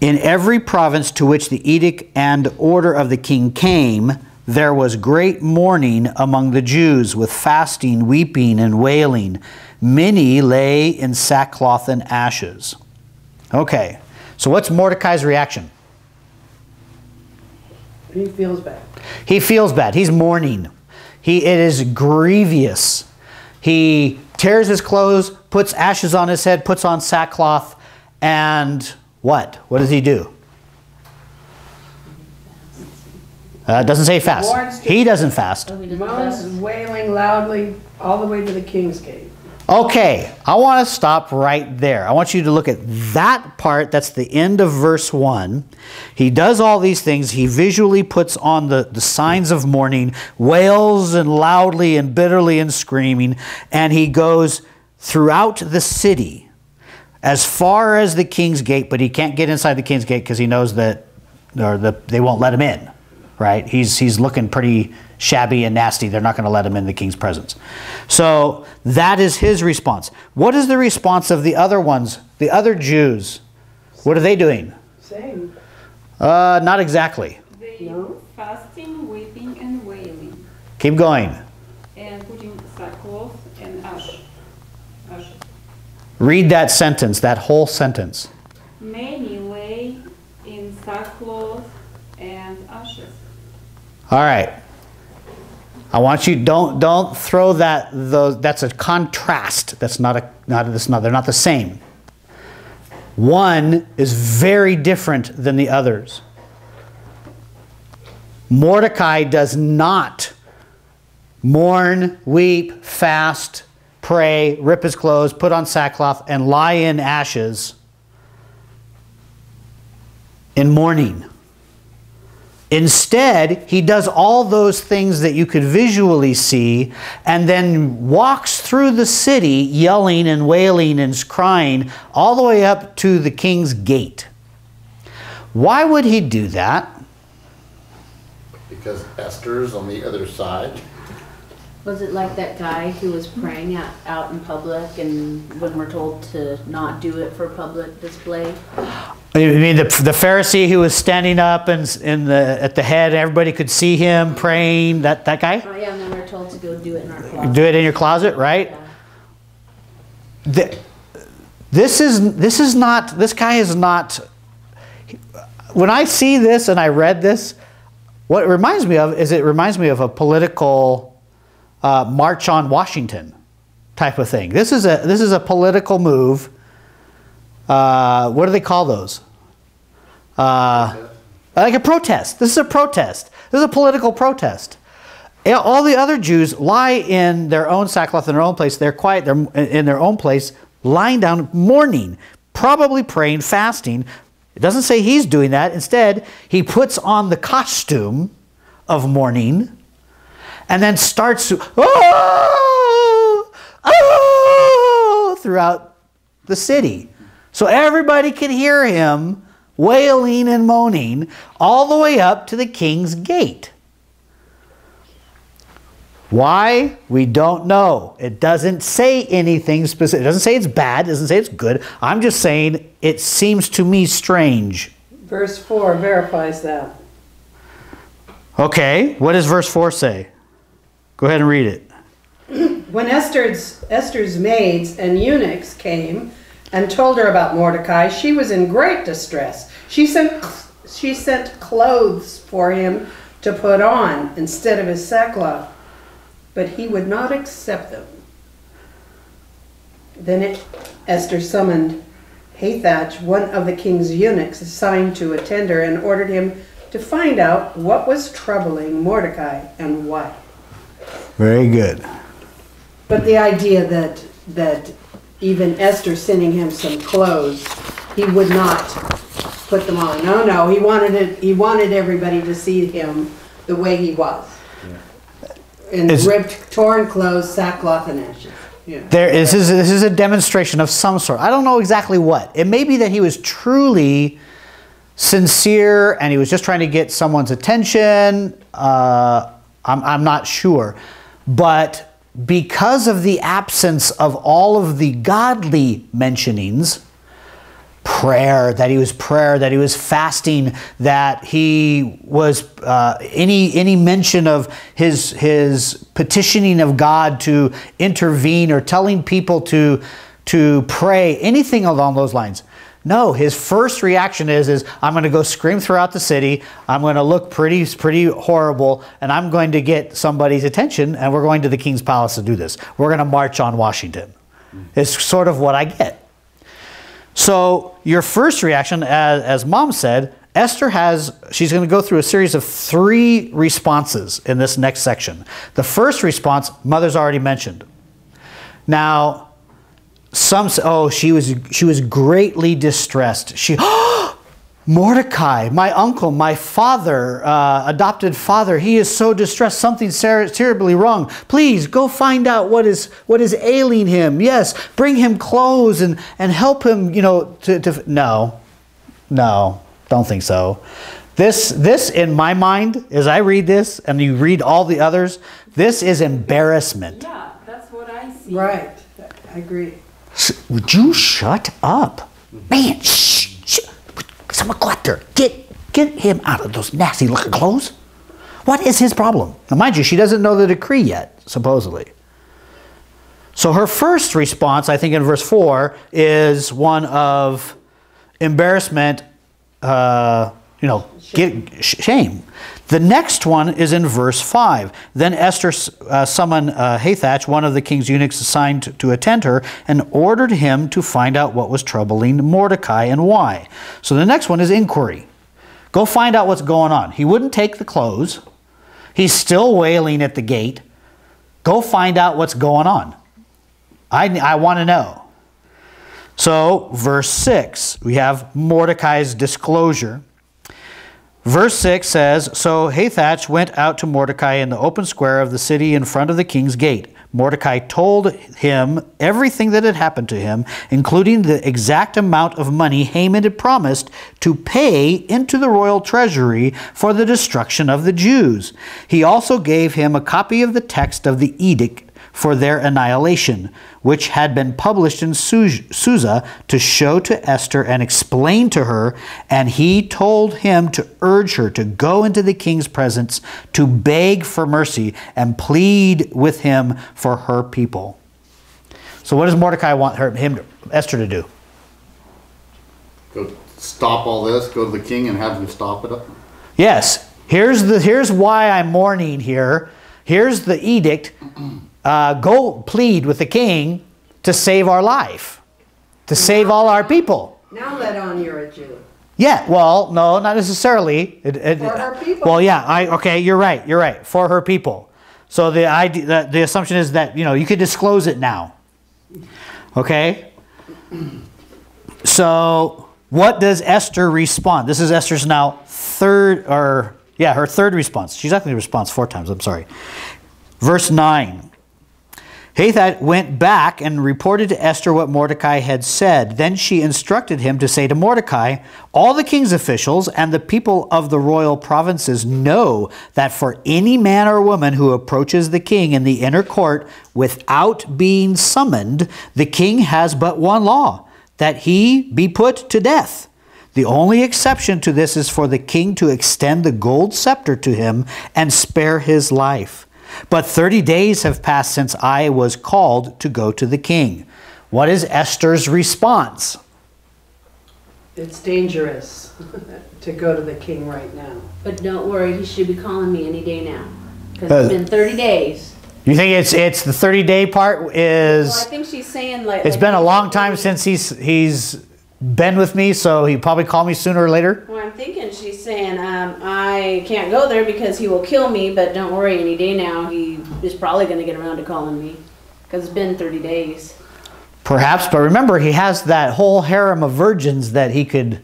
in every province to which the edict and order of the king came, there was great mourning among the Jews, with fasting, weeping, and wailing. Many lay in sackcloth and ashes. Okay, so what's Mordecai's reaction? He feels bad. He feels bad. He's mourning. It is grievous. He tears his clothes, puts ashes on his head, puts on sackcloth, and what? What does he do? It doesn't say fast. He doesn't fast. Moans wailing loudly all the way to the king's gate. Okay, I want to stop right there. I want you to look at that part. That's the end of verse 1. He does all these things. He visually puts on the signs of mourning, wails and loudly and bitterly and screaming, and he goes throughout the city as far as the king's gate, but he can't get inside the king's gate because he knows that they won't let him in, right? He's looking pretty shabby and nasty. They're not going to let him in the king's presence. So that is his response. What is the response of the other ones, the other Jews? What are they doing? Same. Not exactly. They fasting, weeping, and wailing, Keep going. and putting sackcloth and ashes. Read that sentence, that whole sentence. Many lay in sackcloth and ashes. All right. I want you don't throw that. That's a contrast. They're not the same. One is very different than the others. Mordecai does not mourn, weep, fast, pray, rip his clothes, put on sackcloth, and lie in ashes in mourning. Instead, he does all those things that you could visually see, and then walks through the city yelling and wailing and crying all the way up to the king's gate. Why would he do that? Because Esther's on the other side. Was it like that guy who was praying out in public, and when we're told to not do it for public display? You mean the Pharisee who was standing up and at the head, everybody could see him praying, that guy? Oh yeah, and then we're told to go do it in our closet. Do it in your closet, right? Yeah. This guy is not, when I see this and I read this, what it reminds me of is a political march on Washington type of thing. This is a political move. What do they call those? Like a protest. This is a protest. This is a political protest. All the other Jews lie in their own sackcloth in their own place. They're quiet. They're in their own place, lying down, mourning, probably praying, fasting. It doesn't say he's doing that. Instead, he puts on the costume of mourning, and then starts oh, oh, throughout the city. So everybody could hear him wailing and moaning all the way up to the king's gate. Why? We don't know. It doesn't say anything specific. It doesn't say it's bad. It doesn't say it's good. I'm just saying it seems to me strange. Verse 4 verifies that. Okay, what does verse 4 say? Go ahead and read it. When Esther's maids and eunuchs came and told her about Mordecai, she was in great distress. She sent clothes for him to put on instead of his sackcloth, but he would not accept them. Then Esther summoned Hathach, one of the king's eunuchs assigned to attend her, and ordered him to find out what was troubling Mordecai and why. Very good. But the idea that even Esther sending him some clothes, he would not put them on. No, he wanted everybody to see him the way he was. In ripped, torn clothes, sackcloth and ashes. Yeah. This is a demonstration of some sort. I don't know exactly what. It may be that he was truly sincere and he was just trying to get someone's attention. I'm not sure. But because of the absence of all of the godly mentionings, prayer, that he was fasting, that he was any mention of his petitioning of God to intervene or telling people to pray, anything along those lines. No, his first reaction is I'm going to go scream throughout the city. I'm going to look pretty horrible, and I'm going to get somebody's attention, and we're going to the king's palace to do this. We're going to march on Washington. It's sort of what I get. So your first reaction, as Mom said, she's going to go through a series of 3 responses in this next section. The first response, Mother's already mentioned. Now, some say, oh, she was greatly distressed. Mordecai, my uncle, my father, adopted father, he is so distressed. Something's terribly wrong. Please go find out what is ailing him. Yes, bring him clothes and help him. No, don't think so. This in my mind, as I read this and you read all the others, this is embarrassment. Yeah, that's what I see. Right, I agree. Would you shut up, man? Shh. Someone go out there. Get him out of those nasty looking clothes. What is his problem? Now, mind you, she doesn't know the decree yet, supposedly. So her first response, I think in verse 4, is one of embarrassment, shame. The next one is in verse 5. Then Esther summoned Hathach, one of the king's eunuchs assigned to attend her, and ordered him to find out what was troubling Mordecai and why. So the next one is inquiry. Go find out what's going on. He wouldn't take the clothes. He's still wailing at the gate. Go find out what's going on. I want to know. So verse 6, we have Mordecai's disclosure. Verse 6 says, So Hathach went out to Mordecai in the open square of the city in front of the king's gate. Mordecai told him everything that had happened to him, including the exact amount of money Haman had promised to pay into the royal treasury for the destruction of the Jews. He also gave him a copy of the text of the edict for their annihilation, which had been published in Susa to show to Esther and explain to her, and he told him to urge her to go into the king's presence to beg for mercy and plead with him for her people. So what does Mordecai want Esther to do? Go stop all this, go to the king and have him stop it up? Yes. Here's why I'm mourning here. Here's the edict. Go plead with the king to save our life, to save all our people. Now let on you're a Jew. Yeah, well, no, not necessarily. For her people. Well, yeah, okay, you're right. For her people. So the idea, the assumption is that you could disclose it now. Okay. So what does Esther respond? This is Esther's now third Yeah, her third response. She's actually response 4 times. I'm sorry. Verse 9. Hathach went back and reported to Esther what Mordecai had said. Then she instructed him to say to Mordecai, all the king's officials and the people of the royal provinces know that for any man or woman who approaches the king in the inner court without being summoned, the king has but one law, that he be put to death. The only exception to this is for the king to extend the gold scepter to him and spare his life. But 30 days have passed since I was called to go to the king. What is Esther's response? It's dangerous to go to the king right now. But don't worry, he should be calling me any day now. Because it's been 30 days. You think it's the 30-day part is... Well, I think she's saying like... It's been a long time since he's been with me, so he'll probably call me sooner or later. Well, I'm thinking she's saying, I can't go there because he will kill me, but don't worry, any day now he is probably going to get around to calling me. Because it's been 30 days. Perhaps, but remember, he has that whole harem of virgins that he could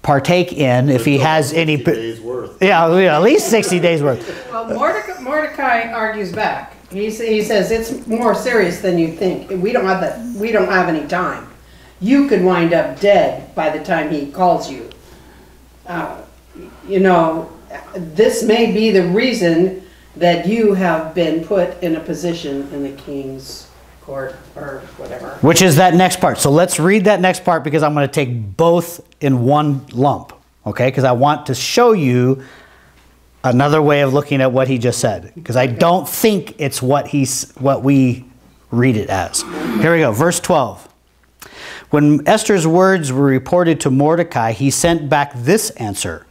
partake in if he has any... 60 days worth. Yeah, at least 60 days worth. Well, Mordecai argues back. He says it's more serious than you think. We don't have any time. You could wind up dead by the time he calls you. You know, this may be the reason that you have been put in a position in the king's court or whatever. Which is that next part. So let's read that next part because I'm going to take both in one lump. Okay? Because I want to show you another way of looking at what he just said. Because I don't think it's what we read it as. Here we go. Verse 12. When Esther's words were reported to Mordecai, he sent back this answer.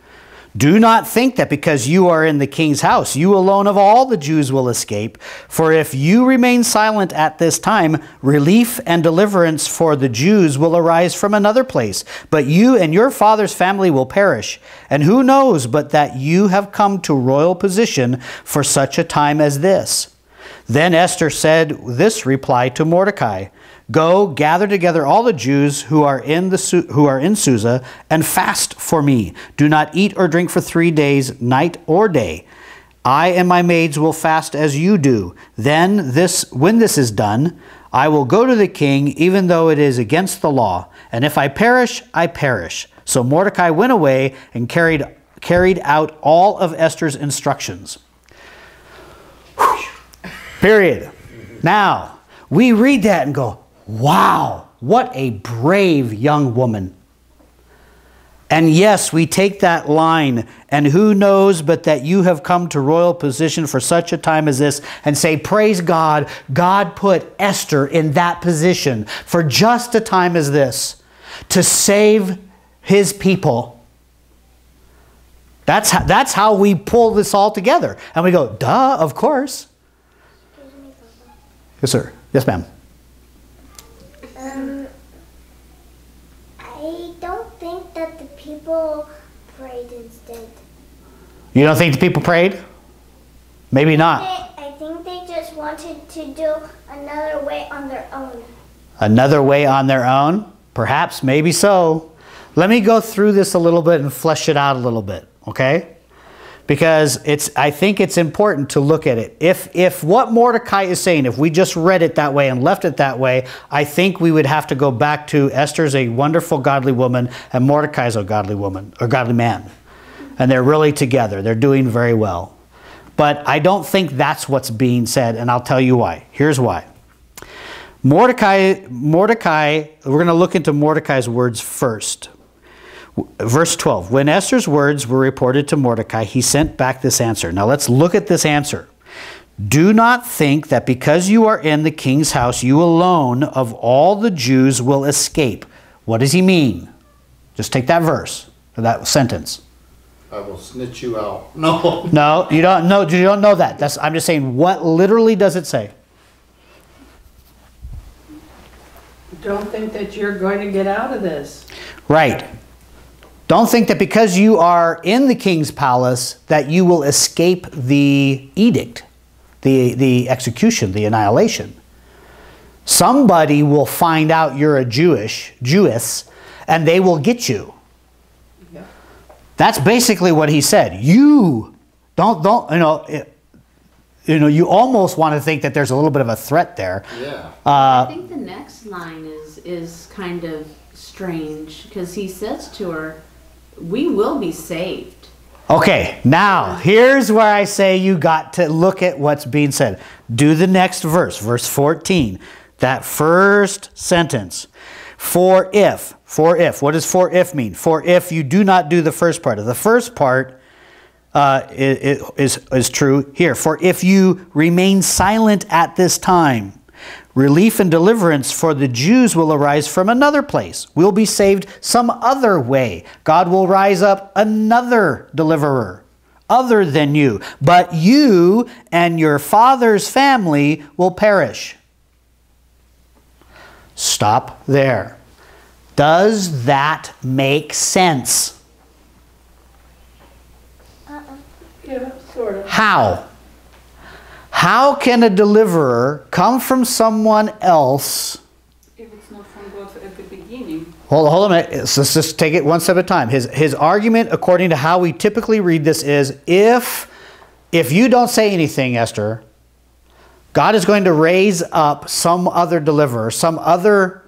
Do not think that because you are in the king's house, you alone of all the Jews will escape. For if you remain silent at this time, relief and deliverance for the Jews will arise from another place. But you and your father's family will perish. And who knows but that you have come to royal position for such a time as this? Then Esther said this reply to Mordecai. Go, gather together all the Jews who are in Susa, and fast for me. Do not eat or drink for 3 days, night or day. I and my maids will fast as you do. Then, when this is done, I will go to the king, even though it is against the law. And if I perish, I perish. So Mordecai went away and carried out all of Esther's instructions. Period. Now, we read that and go, wow, what a brave young woman. And yes, we take that line, and who knows but that you have come to royal position for such a time as this, and say, praise God, God put Esther in that position for just a time as this, to save his people. That's how we pull this all together. And we go, duh, of course. Yes, sir. Yes, ma'am. I don't think that the people prayed instead. You don't think the people prayed? Maybe not. I think they just wanted to do another way on their own. Another way on their own? Perhaps, maybe so. Let me go through this a little bit and flesh it out a little bit, okay? Because I think it's important to look at it. If what Mordecai is saying, if we just read it that way and left it that way, I think we would have to go back to Esther's a wonderful godly woman and Mordecai's a godly woman, or godly man. And they're really together. They're doing very well. But I don't think that's what's being said, and I'll tell you why. Here's why. Mordecai, we're going to look into Mordecai's words first. Verse 12, when Esther's words were reported to Mordecai, he sent back this answer. Now let's look at this answer. Do not think that because you are in the king's house, you alone of all the Jews will escape. What does he mean? Just take that verse, or that sentence. I will snitch you out. No. No, you don't know that. I'm just saying, what literally does it say? Don't think that you're going to get out of this. Right. Don't think that because you are in the king's palace that you will escape the edict, the execution, the annihilation. Somebody will find out you're a Jewess, and they will get you. Yeah. That's basically what he said. You don't, you almost want to think that there's a little bit of a threat there. Yeah. I think the next line is kind of strange because he says to her, "We will be saved." Okay, now here's where I say you got to look at what's being said. Do the next verse, verse 14. That first sentence. For if. What does for if mean? For if you do not do the first part. The first part is true here. For if you remain silent at this time, relief and deliverance for the Jews will arise from another place. We'll be saved some other way. God will rise up another deliverer other than you. But you and your father's family will perish. Stop there. Does that make sense? Yeah, sort of. How? How can a deliverer come from someone else? If it's not from God at the beginning. Hold on a minute. Let's just take it one step at a time. His argument, according to how we typically read this, is if you don't say anything, Esther, God is going to raise up some other deliverer, some other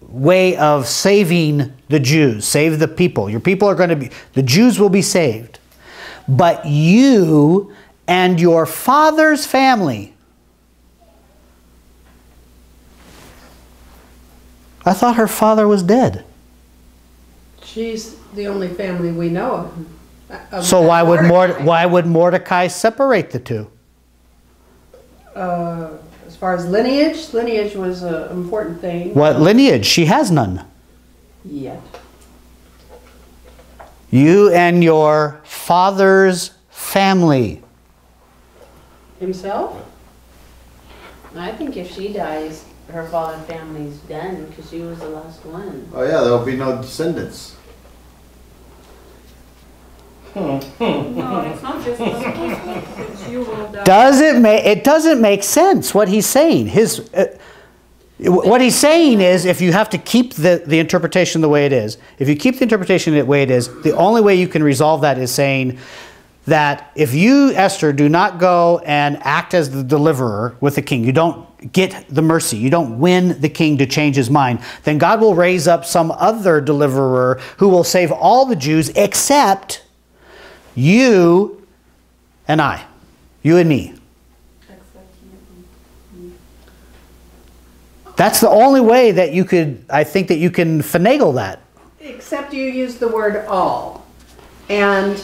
way of saving the Jews, save the people. Your people are going to be, the Jews will be saved. But you and your father's family. I thought her father was dead. She's the only family we know of. So why would Mordecai separate the two? As far as lineage was an important thing. What lineage? She has none. Yet. You and your father's family. Himself? I think if she dies, her father's family's done because she was the last one. Oh yeah, there'll be no descendants. No, it's not just it's you will die. It doesn't make sense what he's saying. What he's saying is, if you have to keep the interpretation the way it is, if you keep the interpretation the way it is, the only way you can resolve that is saying that if you, Esther, do not go and act as the deliverer with the king, you don't get the mercy, you don't win the king to change his mind, then God will raise up some other deliverer who will save all the Jews except you and I, you and me. That's the only way that you could, I think that you can finagle that. Except you use the word all. And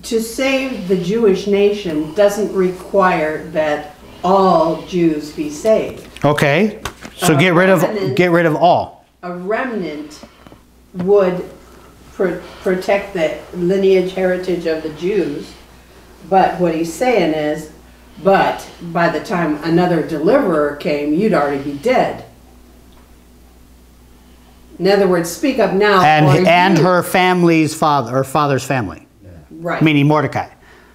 to save the Jewish nation doesn't require that all Jews be saved. Okay, so get rid of all. A remnant would protect the lineage heritage of the Jews, but what he's saying is, but by the time another deliverer came, you'd already be dead. In other words, speak up now. And her family's father, or father's family. Right. Meaning Mordecai.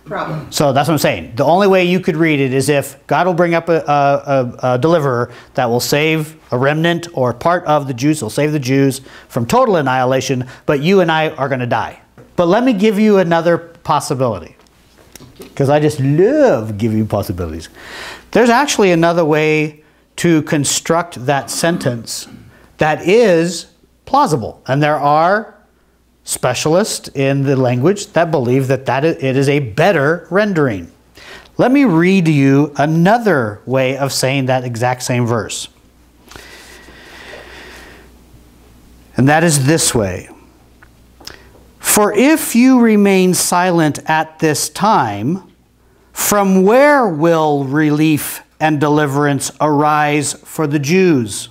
Probably. So that's what I'm saying. The only way you could read it is if God will bring up a deliverer that will save a remnant or part of the Jews, will save the Jews from total annihilation, but you and I are going to die. But let me give you another possibility, because I just love giving you possibilities. There's actually another way to construct that sentence that is plausible, and there are specialists in the language that believe that it is a better rendering. Let me read you another way of saying that exact same verse. And that is this way. For if you remain silent at this time, from where will relief and deliverance arise for the Jews?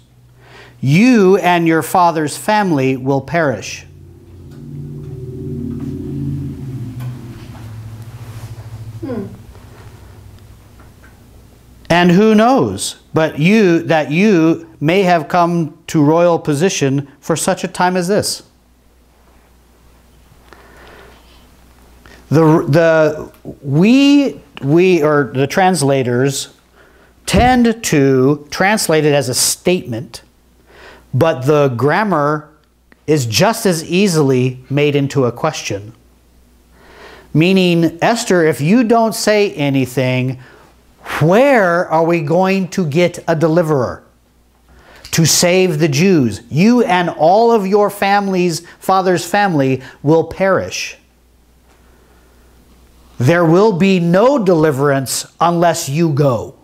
You and your father's family will perish. And who knows, but that you may have come to royal position for such a time as this. We or the translators tend to translate it as a statement, but the grammar is just as easily made into a question. Meaning, Esther, if you don't say anything, where are we going to get a deliverer to save the Jews? You and all of your father's family will perish. There will be no deliverance unless you go.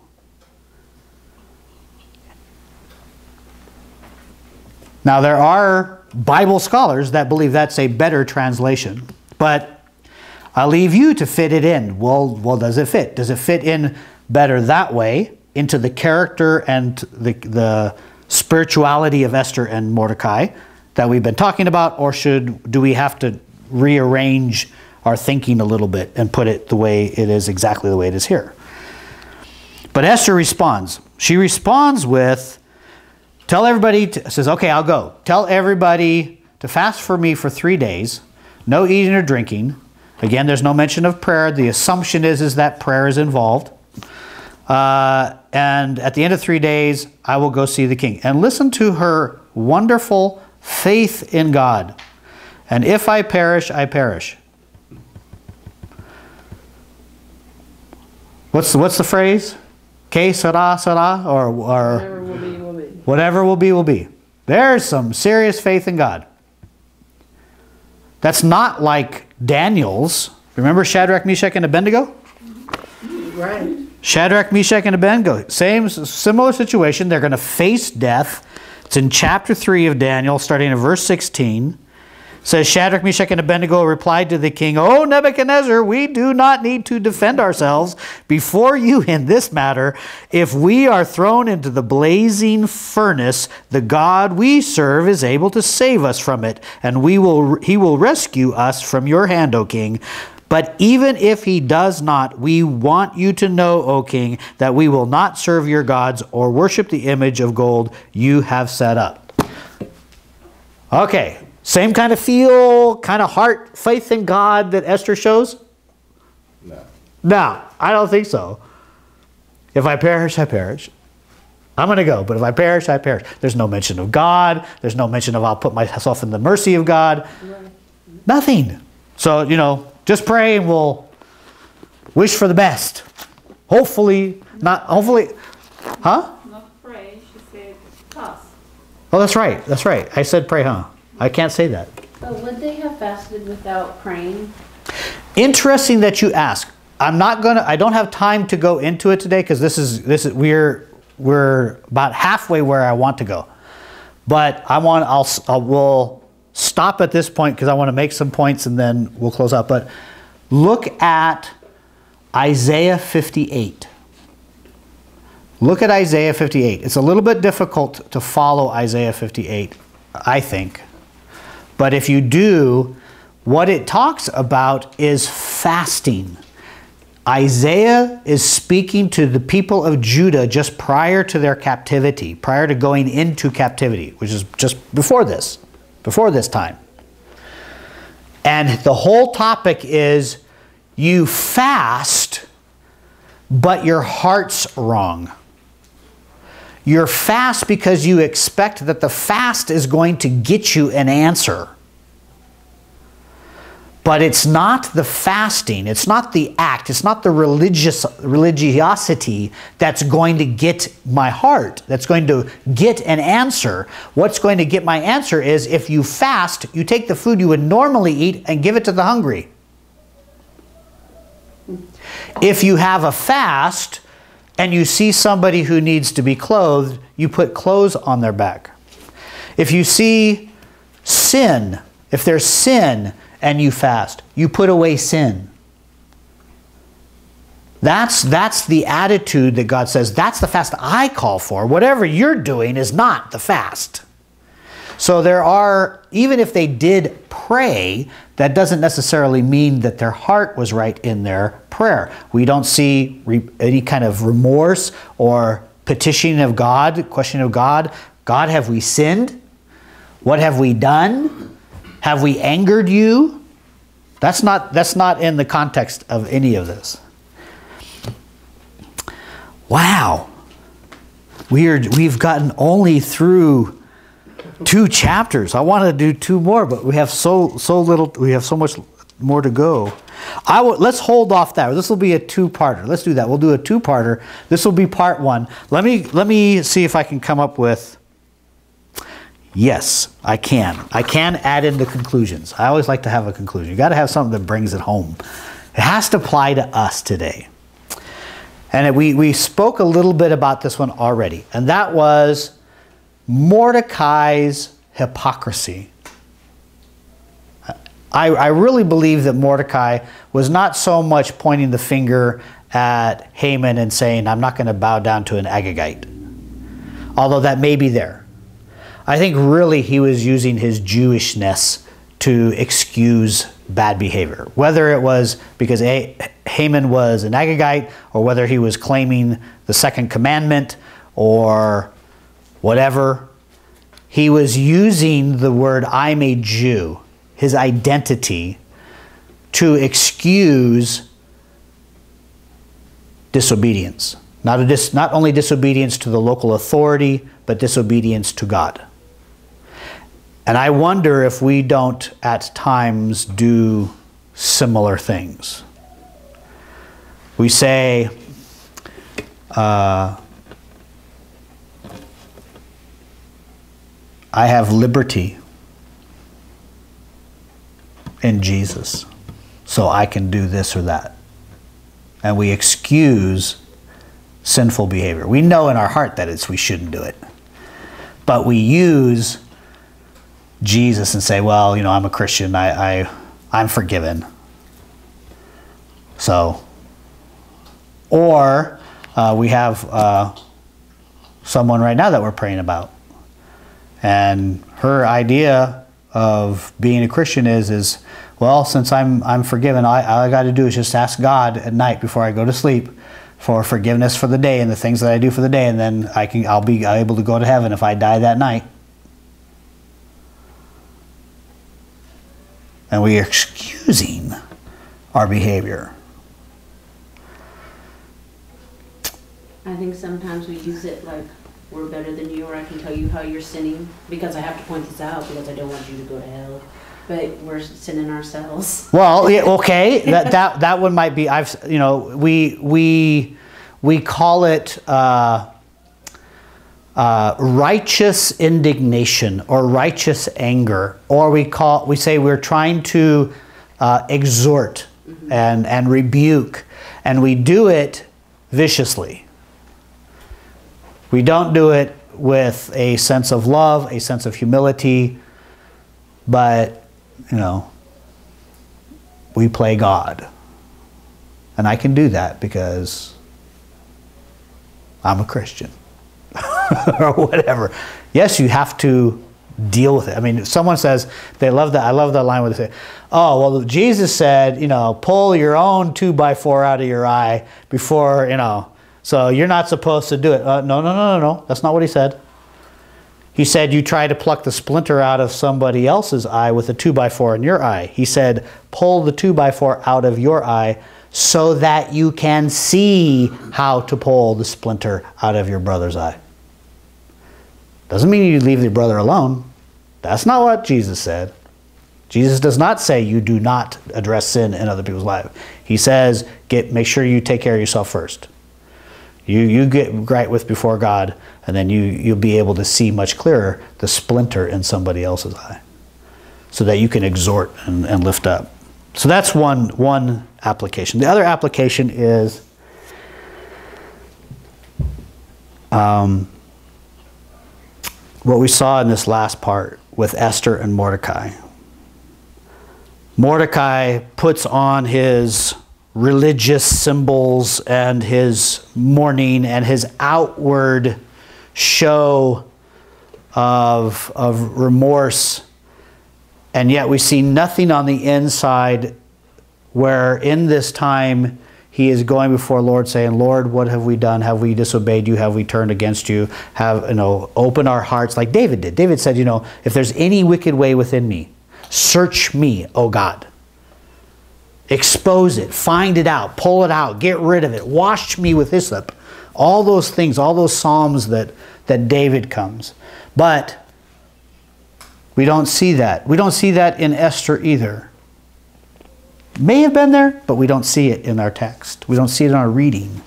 Now, there are Bible scholars that believe that's a better translation, but I'll leave you to fit it in. Well, does it fit? Does it fit in better that way, into the character and the spirituality of Esther and Mordecai that we've been talking about, or do we have to rearrange our thinking a little bit and put it the way it is, exactly the way it is here? But Esther responds. She responds with, tell everybody, says, okay, I'll go. Tell everybody to fast for me for 3 days, no eating or drinking. Again, there's no mention of prayer. The assumption is that prayer is involved. And at the end of 3 days, I will go see the king. And listen to her wonderful faith in God. And if I perish, I perish. What's the phrase? Que sera, sera, or Whatever will be, will be. Whatever will be, will be. There's some serious faith in God. That's not like Daniel's. Remember Shadrach, Meshach, and Abednego? Right. Shadrach, Meshach, and Abednego. Similar situation. They're going to face death. It's in chapter 3 of Daniel, starting in verse 16. It says, Shadrach, Meshach, and Abednego replied to the king, O Nebuchadnezzar, we do not need to defend ourselves before you in this matter. If we are thrown into the blazing furnace, the God we serve is able to save us from it, and he will rescue us from your hand, O king. But even if he does not, we want you to know, O king, that we will not serve your gods or worship the image of gold you have set up. Okay. Same kind of feel, kind of heart, faith in God that Esther shows? No. No, I don't think so. If I perish, I perish. I'm going to go, but if I perish, I perish. There's no mention of God. There's no mention of I'll put myself in the mercy of God. Right. Nothing. So, just pray and we'll wish for the best. Hopefully, huh? Not pray, she said fast. Oh, that's right. That's right. I said pray, huh? I can't say that. But would they have fasted without praying? Interesting that you ask. I don't have time to go into it today because we're about halfway where I want to go. But we'll stop at this point because I want to make some points and then we'll close up. But look at Isaiah 58. Look at Isaiah 58. It's a little bit difficult to follow Isaiah 58, I think. But if you do, what it talks about is fasting. Isaiah is speaking to the people of Judah just prior to their captivity, prior to going into captivity, which is just before this time. And the whole topic is you fast, but your heart's wrong. You're fast because you expect that the fast is going to get you an answer. But it's not the fasting, it's not the act, it's not the religiosity that's going to get my heart, that's going to get an answer. What's going to get my answer is if you fast, you take the food you would normally eat and give it to the hungry. If you have a fast, and you see somebody who needs to be clothed, you put clothes on their back. If you see sin, if there's sin and you fast, you put away sin. That's the attitude that God says, that's the fast I call for. Whatever you're doing is not the fast. So there are, even if they did pray, that doesn't necessarily mean that their heart was right in their prayer. We don't see any kind of remorse or petitioning of God, questioning of God. God, have we sinned? What have we done? Have we angered you? That's not in the context of any of this. Wow. We've gotten only through 2 chapters. I want to do 2 more, but we have so little. We have so much more to go. Let's hold off that. This will be a 2-parter. Let's do that. We'll do a 2-parter. This will be part 1. Let me see if I can come up with. Yes, I can. I can add in the conclusions. I always like to have a conclusion. You got to have something that brings it home. It has to apply to us today. And we spoke a little bit about this one already, and that was Mordecai's hypocrisy. I really believe that Mordecai was not so much pointing the finger at Haman and saying, I'm not going to bow down to an Agagite, although that may be there. I think really he was using his Jewishness to excuse bad behavior, whether it was because Haman was an Agagite, or whether he was claiming the 2nd commandment or whatever. He was using the word I'm a Jew, his identity, to excuse disobedience. Not only disobedience to the local authority, but disobedience to God. And I wonder if we don't at times do similar things. We say, I have liberty in Jesus, so I can do this or that. And we excuse sinful behavior. We know in our heart that we shouldn't do it. But we use Jesus and say, well, you know, I'm a Christian, I'm forgiven. So, or we have someone right now that we're praying about. And her idea of being a Christian is well, since I'm forgiven, all I got to do is just ask God at night before I go to sleep for forgiveness for the day and the things that I do for the day, and then I'll be able to go to heaven if I die that night. And we are excusing our behavior. I think sometimes we use it like we're better than you, or I can tell you how you're sinning because I have to point this out because I don't want you to go to hell. But we're sinning ourselves. Well, yeah, okay, that one might be. We call it righteous indignation or righteous anger, or we say we're trying to exhort and rebuke, and we do it viciously. We don't do it with a sense of love, a sense of humility, but we play God. And I can do that because I'm a Christian or whatever. Yes, you have to deal with it. I mean, if someone says, I love that line where they say, oh, well, Jesus said, pull your own 2x4 out of your eye before, so you're not supposed to do it. No. That's not what he said. He said you try to pluck the splinter out of somebody else's eye with a 2x4 in your eye. He said pull the 2x4 out of your eye so that you can see how to pull the splinter out of your brother's eye. Doesn't mean you leave your brother alone. That's not what Jesus said. Jesus does not say you do not address sin in other people's lives. He says make sure you take care of yourself first. You get right with before God, and then you'll be able to see much clearer the splinter in somebody else's eye, so that you can exhort and lift up. So that's one application. The other application is what we saw in this last part with Esther and Mordecai. Mordecai puts on his religious symbols and his mourning and his outward show of remorse, and yet we see nothing on the inside, where in this time he is going before the Lord saying, Lord, what have we done? Have we disobeyed you? Have we turned against you? Open our hearts like David did. David said, if there's any wicked way within me, search me, O God. Expose it, find it out, pull it out, get rid of it, wash me with hyssop. All those things, all those psalms that David comes. But We don't see that. We don't see that in Esther either. May have been there, but we don't see it in our text. We don't see it in our reading.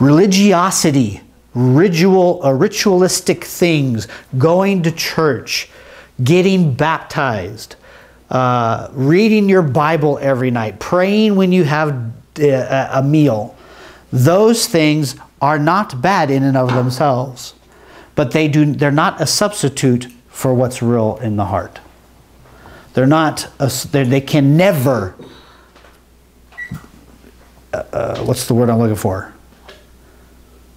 Religiosity, ritualistic things, going to church, getting baptized, reading your Bible every night, praying when you have a meal. Those things are not bad in and of themselves, but they're not a substitute for what's real in the heart. They're not. They can never. What's the word I'm looking for?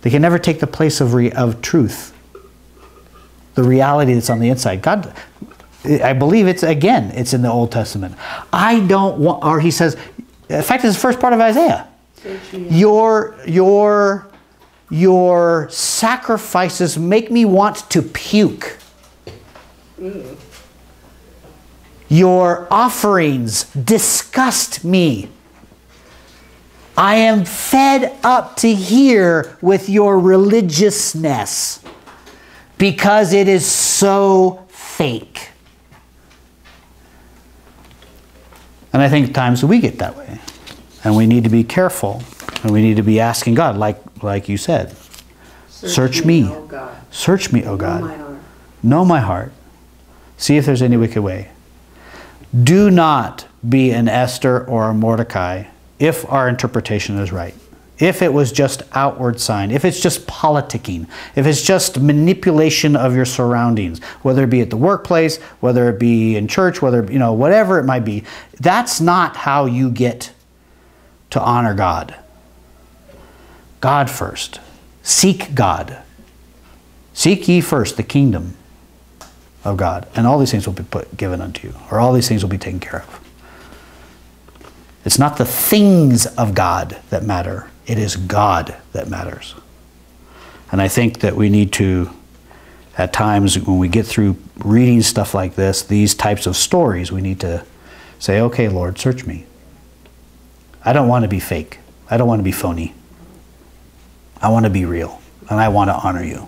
They can never take the place of truth. The reality that's on the inside. God, I believe it's in the Old Testament. I don't want, or he says, in fact, it's the first part of Isaiah. Your sacrifices make me want to puke. Your offerings disgust me. I am fed up to here with your religiousness because it is so fake. And I think at times we get that way. And we need to be careful. And we need to be asking God, like you said, search me. Oh God. Search me, oh God. Know my heart. Know my heart. See if there's any wicked way. Do not be an Esther or a Mordecai if our interpretation is right. If it was just outward sign, if it's just politicking, if it's just manipulation of your surroundings, whether it be at the workplace, whether it be in church, whatever it might be, that's not how you get to honor God. God first. Seek God. Seek ye first the kingdom of God, and all these things will be given unto you, or all these things will be taken care of. It's not the things of God that matter. It is God that matters. And I think that we need to, at times when we get through reading stuff like this, these types of stories, we need to say, okay, Lord, search me. I don't want to be fake. I don't want to be phony. I want to be real, and I want to honor you.